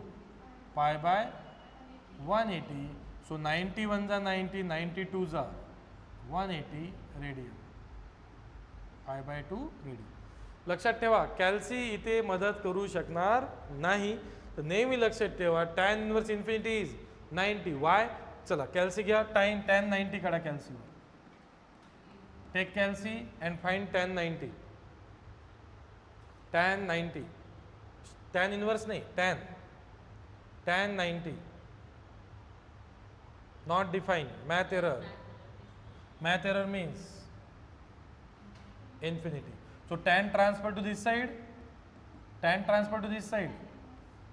pi by 180. सो 91 जा 90, 92 जा 180 रेडियन, पाय बाय 2 रेडियन. लक्षात ठेवा कॅल्सी इथे मदत करू शकणार नाही. तर नेहमी लक्षात ठेवा tan inverse infinity is 90. Why? चला कॅल्सी घ्या, टॅन 90 काढा calci. Take calci and find tan 90. Tan 90, tan inverse नाही, tan 90 not defined, math error means infinity. So tan transfer to this side,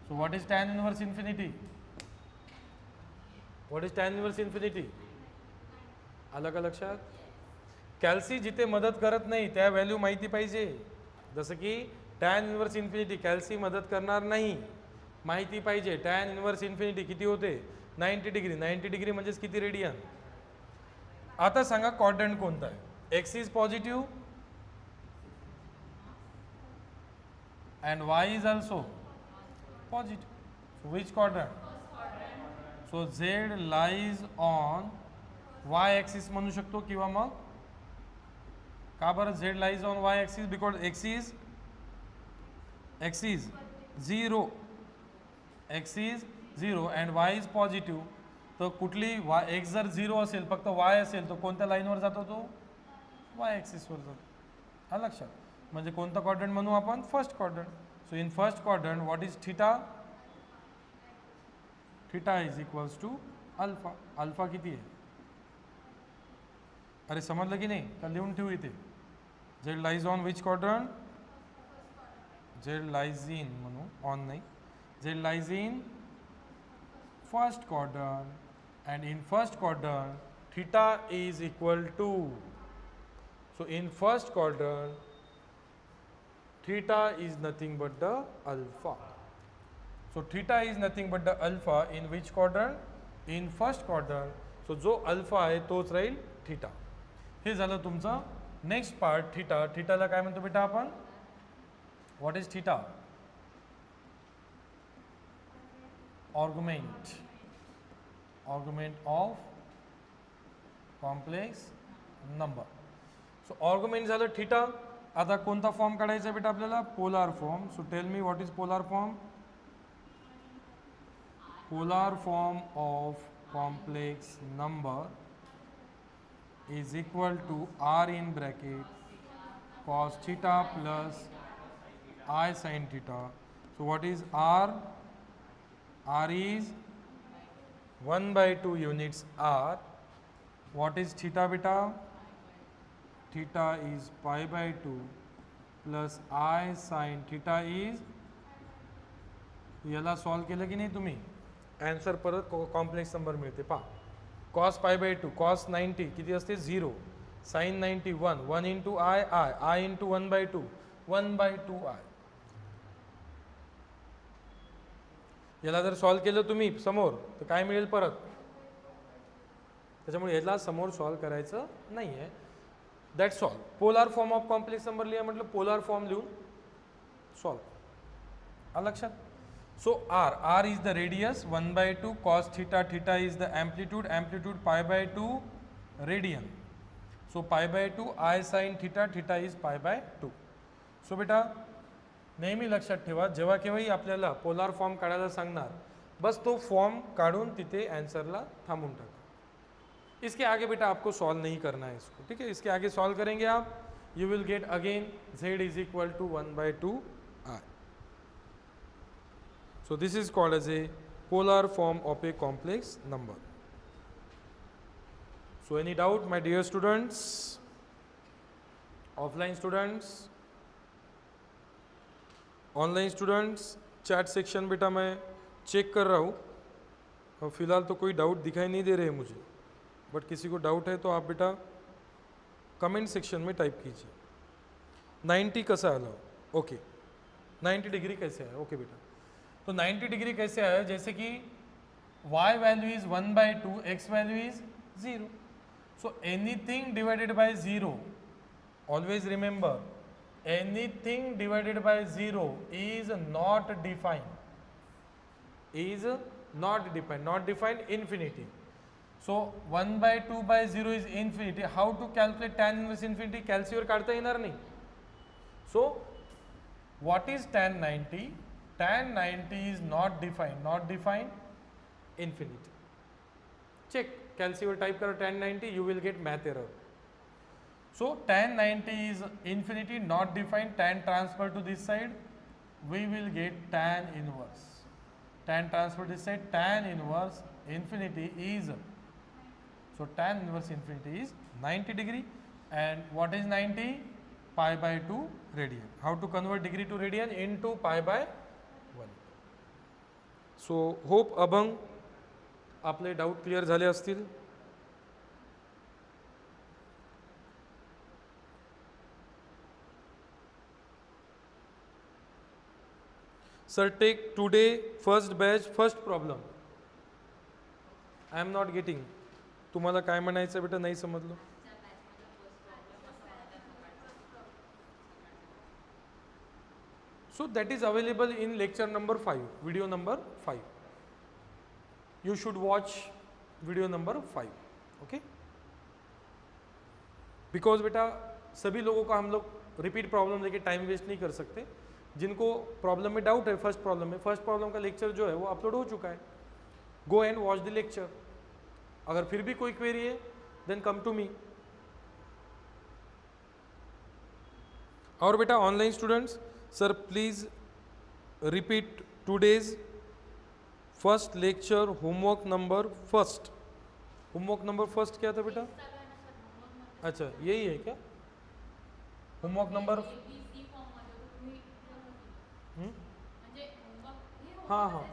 so what is tan inverse infinity? आलं का लक्षात? कॅल्सी जिथे मदत करत नाही त्या व्हॅल्यू माहिती पाहिजे. जसं की tan इनवर्स इन्फिनिटी कॅल्सी मदत करणार नाही, माहिती पाहिजे. tan इनवर्स इन्फिनिटी किती होते 90 डिग्री. 90 डिग्री म्हणजेच किती रेडियन. आता सांगा क्वाड्रंट कोणता आहे. x is positive and y is also positive. So which quadrant? So Z lies on y axis म्हणू शकतो किंवा मग का बरं Z lies on y axis? Because x is 0, x is 0 and y is positive. तर कुठली x जर 0 असेल फक्त y असेल तर कोणत्या लाईनवर जातो तो? y ॲक्सिसवर जातो. हा लक्षात. म्हणजे कोणता क्वाड्रंट म्हणू आपण? First quadrant. So in first quadrant what is theta? Theta is equals to alpha. Alpha किती आहे? अरे समजलं की नाही? का लिहून ठेवू इथे? Z lies on which quadrant? Z lies in म्हणू, on नाही. Z lies in first quadrant and in first quadrant theta is equal to, so in first quadrant theta is nothing but the alpha. So theta is nothing but the alpha in which quadrant? In first quadrant. So जो alpha आहे तोच राहील theta. हे झालं तुमचं next part theta. थीटाला काय म्हणतो बेटा आपण? What is theta? Argument. Argument of complex number. So argument झालं थीटा. आता कोणता फॉर्म काढायचा बेटा आपल्याला? Polar form. So tell me what is polar form? Polar form of complex number is equal to r in bracket cos theta plus I sin theta. So what is r? R is 1 by 2 units r. What is theta beta? Theta is pi by 2 plus I sin theta is, याला solve केलं की नाही तुम्ही? Answer परत complex number मिळते. पहा, cos pi by 2, cos 90 किती असते? 0. sin 90 1, 1 into I into 1 by 2, 1 by 2i. याला जर सॉल्व केलं तुम्ही समोर तर काय मिळेल परत? त्याच्यामुळे याला समोर सॉल्व करायचं नाही आहे. That's all. Polar form of complex number लिहा म्हटलं, पोलार फॉर्म लिहून सॉल्व. आ लक्षात? So r is the radius, 1 by 2 cos theta, theta is the amplitude, amplitude pi by 2 radian. So pi by 2 I sin theta, theta is pi by 2. So बेटा नेहमी लक्षात ठेवा, जेव्हा केव्हाही आपल्याला पोलार फॉर्म काढायला सांगणार, बस तो फॉर्म काढून तिथे आंसरला थांबून टाका. इसके आगे बेटा आपको सॉल्व नहीं करना है इसको, ठीक है? इसके आगे सॉल्व करेंगे आप, you will get again z is equal to 1 by 2 I. So this is called as a polar form of a complex number. So any doubt, my dear students, offline students, online students, chat section बेटा मैं check कर रहा हूँ और फिलहाल तो कोई doubt दिखाई नहीं दे रहे मुझे, बट किसी को डाउट है तो आप बेटा कमेंट सेक्शन में टाइप कीजिए. 90 कसा आला? ओके, 90 डिग्री कैसे आया? ओके बेटा, तो 90 डिग्री कैसे आया? जैसे कि y value is 1 by 2, x value is 0. So anything divided by 0, always remember, anything divided by 0 is not defined. Is not defined, not defined infinity. So 1 by 2 by 0 is infinity. How to calculate tan inverse infinity? कॅल्सीवर काढता येणार नाही. So what is tan 90? tan 90 is not defined infinity. Check, calcium type karo tan 90, you will get math error. So tan 90 is infinity, not defined. Tan transfer to this side, we will get tan inverse. Tan transfer this side, tan inverse infinity is, so tan inverse infinity is 90 degree. And what is 90? Pi by 2 radian. How to convert degree to radian? Into pi by 1. So hope अभंग आपले doubt clear झाले असतील. Sir take today first batch first problem. I am not getting. तुम्हाला काय म्हणायचं बेटा? नाही समजलं. So that is available in lecture number 5, video number 5. You should watch video number 5, okay? Because बेटा सभी लोगों का हम लोग रिपीट प्रॉब्लम लेके टाइम वेस्ट नहीं कर सकते. जिनको प्रॉब्लम में डाउट है फर्स्ट प्रॉब्लम का लेक्चर जो है वो अपलोड हो चुका है. Go and watch the lecture. अगर फिर भी कोई क्वेरी है देन कम टू मी. और बेटा online students, sir please repeat today's first lecture homework number first. Homework number first क्या था बेटा? अच्छा यही है क्या होमवर्क नंबर? हाँ हाँ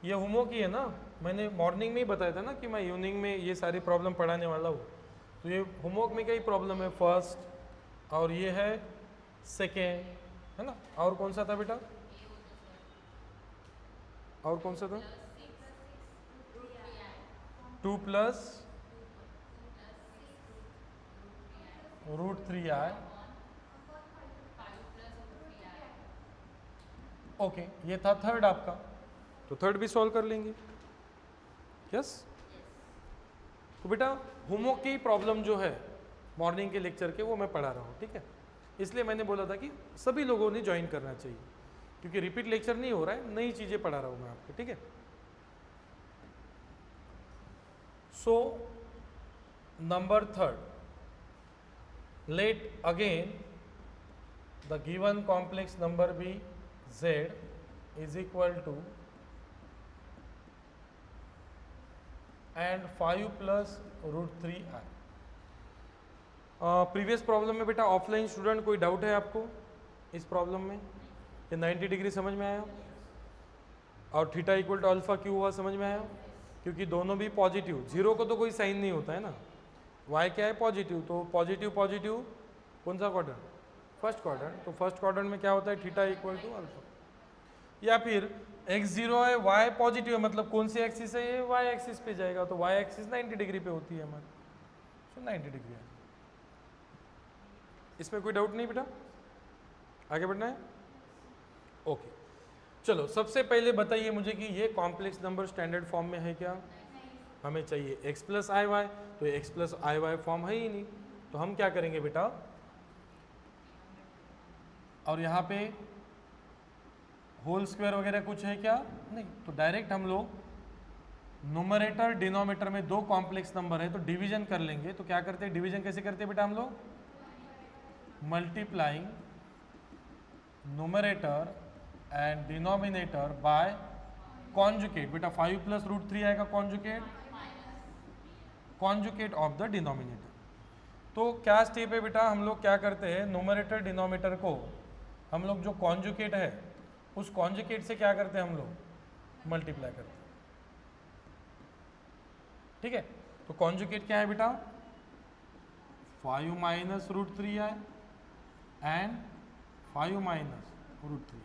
ये होमवर्क ही है ना. मैंने मॉर्निंग में ही बताया था ना कि मैं इवनिंग में ये सारी प्रॉब्लम पढ़ाने वाला हूँ. तो ये होमवर्क में क्या ही प्रॉब्लम है, फर्स्ट और ये है सेकेंड, है ना. और कौन सा था बेटा? और कौन सा था? 2 प्लस √3i. ओके ये था थर्ड आपका, तो थर्ड भी सॉल्व कर लेंगे. यस तो बेटा होमवर्क की प्रॉब्लम जो है मॉर्निंग के लेक्चर के वो मैं पढ़ा रहा हूँ, ठीक है. इसलिए मैंने बोला था कि सभी लोगों ने ज्वाइन करना चाहिए, क्योंकि रिपीट लेक्चर नहीं हो रहा है, नई चीज़ें पढ़ा रहा हूँ मैं आपको, ठीक है. So number third, let again the given complex number be z is equal to and 5 plus √3i. Previous problem में बेटा ऑफलाइन स्टूडेंट कोई डाउट है आपको इस प्रॉब्लम में? ये 90 डिग्री समझ में आया और थीटा इक्वल टू अल्फा क्यों हुआ समझ में आया? क्योंकि दोनों भी पॉजिटिव, जीरो को तो कोई साइन नहीं होता है ना. y क्या है? पॉजिटिव. तो पॉजिटिव पॉजिटिव कौन सा क्वाड्रेंट? First quadrant. तो फर्स्ट क्वाड्रेंट में क्या होता है? Theta equal to alpha. या फिर x0 है, y पॉजिटिव है, मतलब कौन सी एक्सिस है? ये y एक्सिस पे जाएगा, तो y एक्सिस 90 डिग्री पे होती है हमारी. तो 90 डिग्री है. इसमें कोई डाउट नहीं बेटा? आगे बढ़ना है? ओके चलो सबसे पहले बताइए मुझे कि ये कॉम्प्लेक्स नंबर स्टैंडर्ड फॉर्म में है क्या? हमें चाहिए x प्लस आई वाई, तो x plus i y form है ही नहीं. तो हम क्या करेंगे बेटा, और यहाँ पे होल स्क्वायर वगैरह कुछ है क्या? नहीं. तो डायरेक्ट हम लोग न्यूमरेटर डिनोमिनेटर में दो कॉम्प्लेक्स नंबर है तो डिवीजन कर लेंगे. तो क्या करते हैं डिवीजन कैसे करते हैं बेटा हम लोग? Multiplying numerator and denominator by conjugate. बेटा 5 प्लस √3 आएगा कॉन्जुगेट ऑफ द डिनोमिनेटर. तो क्या स्टेप है बेटा, हम लोग क्या करते हैं न्यूमरेटर डिनोमिनेटर को हम लोग जो कॉन्जुगेट है उस कॉन्जुगेट से क्या करते हैं हम लोग? मल्टीप्लाई करते हैं, ठीक है. तो कॉन्जुगेट क्या है बेटा? 5 माइनस √3i एंड 5 माइनस √3.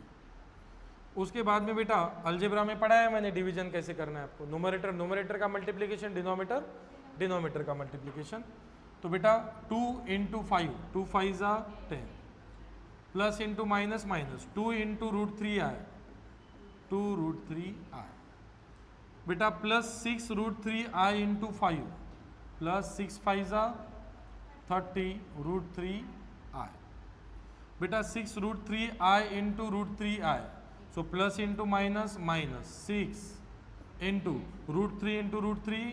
उसके बाद में बेटा अलजेब्रा में पढ़ा है मैंने डिवीजन कैसे करना है आपको. न्यूमरेटर का मल्टीप्लिकेशन, डिनोमिनेटर का मल्टीप्लिकेशन. तो बेटा 2 इंटू 5, 2 5 ज़ा 10, plus into minus minus 2 into √3i, 2 √3i. बेटा प्लस 6 √3i इंटू 5, प्लस 6 5 ज़ा 30 √3i. बेटा 6 √3i इंटू √3i, सो plus into minus minus 6 into √3 into √3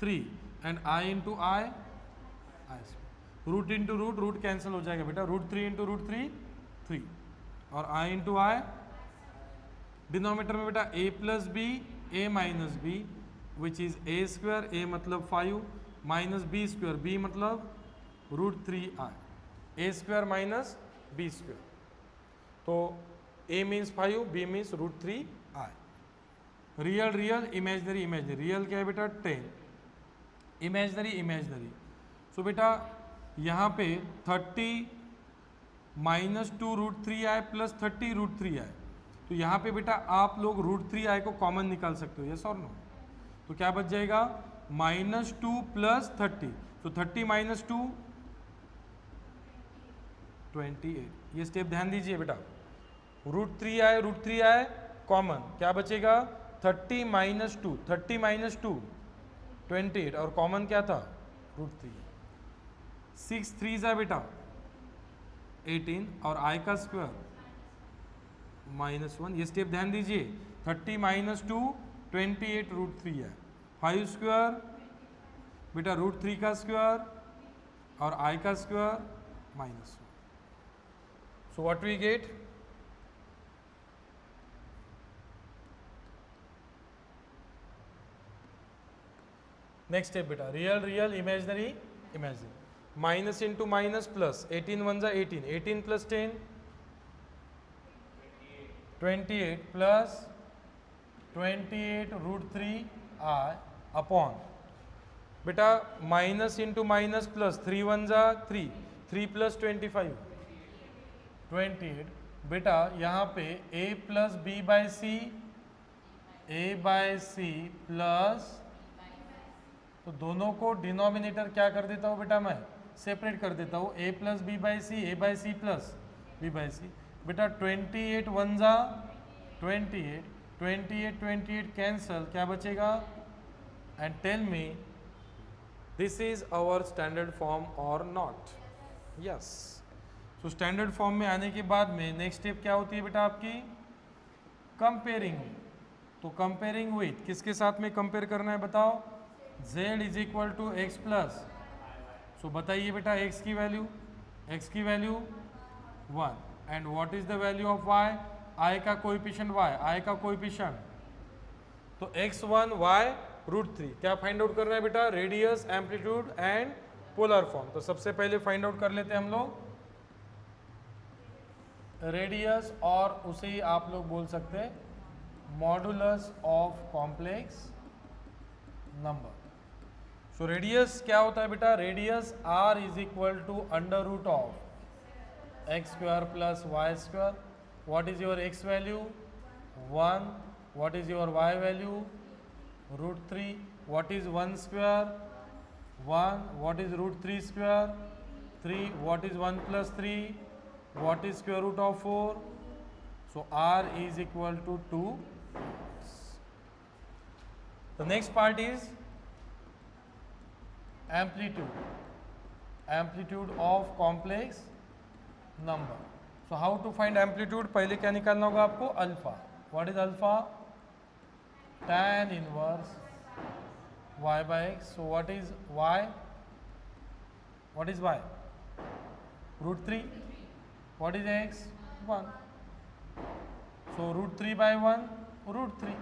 3 and i into i. Root into root cancel हो जाएगा बेटा. √3 इंटू √3 3 और i into i. Denominator में बेटा a plus b, a minus b which is a square, a मतलब 5 minus b square, b मतलब √3i. a square minus b square. तो a means 5, b means √3i. Real imaginary. Real क्या है बेटा? 10. Imaginary. सो बेटा यहाँ पे 30 माइनस 2 √3i प्लस 30 √3i. तो यहाँ पे बेटा आप लोग √3i को कॉमन निकाल सकते हो, यस और नो? तो क्या बच जाएगा? -2 प्लस 30. तो 30 माइनस 2 28. ये स्टेप ध्यान दीजिए बेटा. रूट थ्री आए कॉमन, क्या बचेगा 30 माइनस टू, 30 माइनस टू 28 और कॉमन क्या था रूट थ्री। 6 3 है बेटा 18 और आई का स्क्वायर -1, ये स्टेप ध्यान दीजिए। 30 माइनस टू 28 रूट थ्री है। 5 स्क्वायर बेटा रूट थ्री का स्क्वायर और आई का square -1। So what we get, next step बेटा real real imaginary imaginary, minus into minus plus, 18 1 जा 18, 18 plus 10 28 plus 28 root three i upon बेटा माइनस इंटू माइनस प्लस, 3 1 जा 3, 3 plus 25 28 बेटा यहाँ पे a plus b by c, a by c plus, तो दोनों को डिनोमिनेटर क्या कर देता हूँ बेटा, मैं सेपरेट कर देता हूँ, a plus b by c, a by c plus b by c. बेटा 28 1 जा 28, 28 28 कैंसल, क्या बचेगा, and tell me this is our standard form or not. Yes, so standard form में आने के बाद में नेक्स्ट स्टेप क्या होती है बेटा आपकी, कंपेयरिंग। तो कंपेयरिंग विथ किसके साथ में कंपेयर करना है बताओ, z is equal to x plus, so बताइए बेटा x की value 1 and what is the value of y, i का कोएफिशिएंट y, i का कोएफिशिएंट, तो x1 y रूट थ्री, क्या फाइंड आउट करना है बेटा, radius amplitude and polar form. तो सबसे पहले फाइंड आउट कर लेते हैं हम लोग रेडियस, और उसे ही आप लोग बोल सकते हैं modulus of complex number. So radius क्या होता है बेटा, radius r is equal to under root of x square plus y square. What is your x value 1, what is your y value root three, what is 1 square 1, what is root three square 3, what is 1 plus 3, what is square root of 4, so r is equal to 2। The next part is amplitude of complex number। So how to find amplitude, पहले क्या निकालना होगा आपको, alpha. What is alpha, tan inverse y by x। So what is y, what is y root 3, what is x 1, so root 3 by 1 root 3,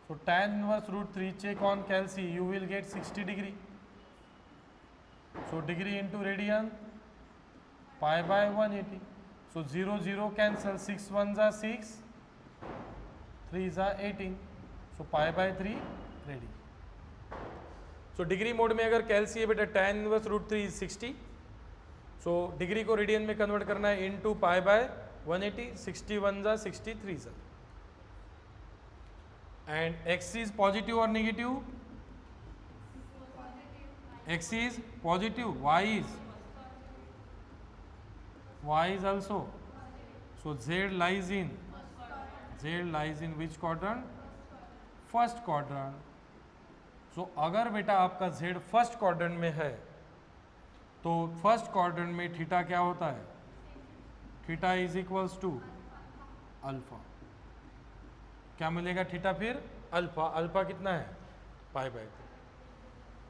so tan inverse root 3, check on calci, you will get 60 degree, so degree into radian pi by 180, so 0 0 cancel, 6 1 जा 6, 3 जा 18, so pi by 3 radian। so degree mode में अगर calci है बेटा tan inverse root 3 is 60, so degree को radian में convert करना है इनटू पाई बाय 180, 61 जा 63 जा, एंड x इज पॉजिटिव और negative, x is positive, y is also, so z lies in which quadrant, first quadrant. So अगर बेटा आपका z फर्स्ट क्वाड्रेंट में है तो फर्स्ट क्वाड्रेंट में थीटा क्या होता है, theta is equals to alpha, क्या मिलेगा थीटा फिर अल्फा, अल्फा कितना है पाई बाय 3।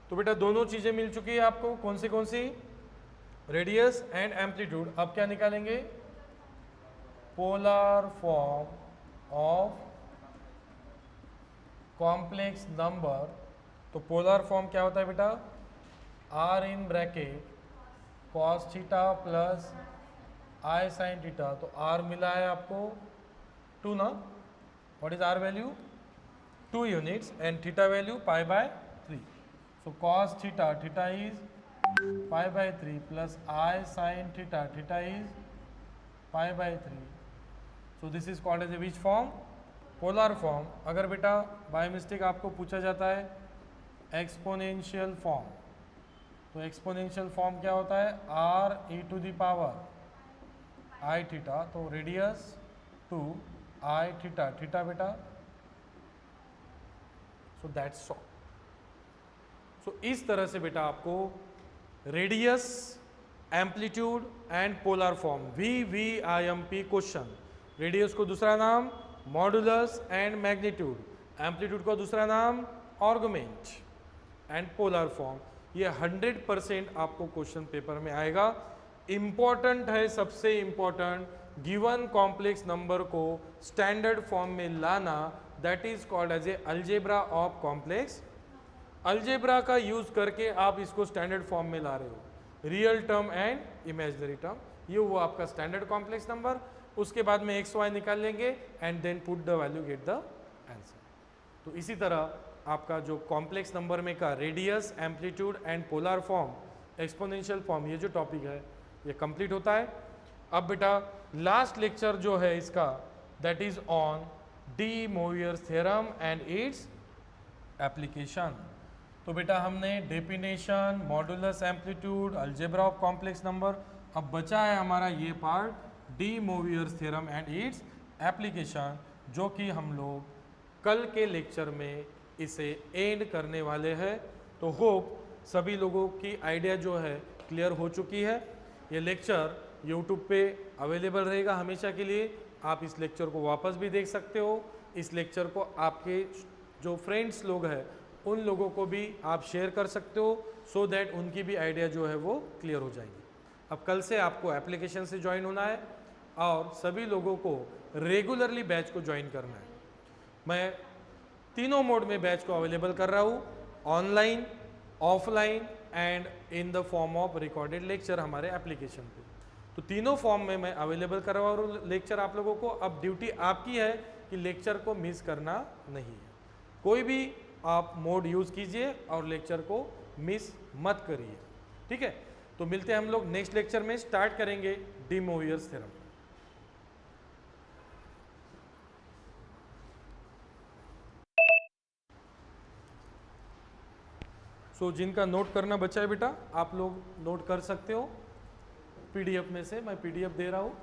तो बेटा दोनों चीजें मिल चुकी है आपको, कौन सी रेडियस एंड एम्पलीट्यूड। अब क्या निकालेंगे, polar form of complex number. तो पोलर फॉर्म क्या होता है बेटा, are in bracket cos theta plus i sine theta, तो आर मिला है आपको 2 ना, what is r value 2 units and theta value pi by 3, so cos theta, theta is pi by 3 plus i sine theta, theta is pi by 3, so this is called as a which form, polar form. अगर बेटा by mistake आपको पूछा जाता है exponential form, तो exponential form क्या होता है, r e to the power i theta, तो radius to i theta, theta बेटा, सो दैट्स ऑल। सो इस तरह से बेटा आपको radius, amplitude and polar form VVIMP question, radius को दूसरा नाम मॉडुलस एंड मैग्नीट्यूड, एम्पलीट्यूड को दूसरा नाम आर्गुमेंट एंड पोलर फॉर्म, ये 100% आपको क्वेश्चन पेपर में आएगा। इंपॉर्टेंट है, सबसे इंपॉर्टेंट, गिवन कॉम्प्लेक्स नंबर को स्टैंडर्ड फॉर्म में लाना, that is called as a algebra of complex. Algebra का यूज करके आप इसको स्टैंडर्ड फॉर्म में ला रहे हो, real term and imaginary term, ये हुआ आपका स्टैंडर्ड कॉम्प्लेक्स नंबर। उसके बाद में एक्स वाई निकाल लेंगे and then put the value, get the answer. तो इसी तरह आपका जो कॉम्प्लेक्स नंबर में का radius, amplitude and polar form, exponential form, ये जो टॉपिक है ये कंप्लीट होता है। अब बेटा लास्ट लेक्चर जो है इसका, that is on De Moivre's theorem and its application. तो बेटा हमने definition, modulus, amplitude, algebra of complex number, अब बचा है हमारा ये part De Moivre's theorem and its application, जो कि हम लोग कल के लेक्चर में इसे एंड करने वाले हैं। तो होप सभी लोगों की आइडिया जो है क्लियर हो चुकी है। ये लेक्चर यूट्यूब पे अवेलेबल रहेगा हमेशा के लिए, आप इस लेक्चर को वापस भी देख सकते हो। इस लेक्चर को आपके जो फ्रेंड्स लोग हैं उन लोगों को भी आप शेयर कर सकते हो, सो दैट उनकी भी आइडिया जो है वो क्लियर हो जाएगी। अब कल से आपको एप्लीकेशन से ज्वाइन होना है और सभी लोगों को रेगुलरली बैच को ज्वाइन करना है। मैं तीनों मोड में बैच को अवेलेबल कर रहा हूँ, online, offline and in the form of recorded lecture हमारे एप्लीकेशन पे। तो तीनों फॉर्म में मैं अवेलेबल करवा रहा हूँ लेक्चर आप लोगों को। अब ड्यूटी आपकी है कि लेक्चर को मिस करना नहीं है, कोई भी आप मोड यूज़ कीजिए और लेक्चर को मिस मत करिए, ठीक है। तो मिलते हैं हम लोग नेक्स्ट लेक्चर में, स्टार्ट करेंगे डी मोवियर्स थ्योरम। सो जिनका नोट करना बचा है बेटा, आप लोग नोट कर सकते हो, PDF में से मैं PDF दे रहा हूँ।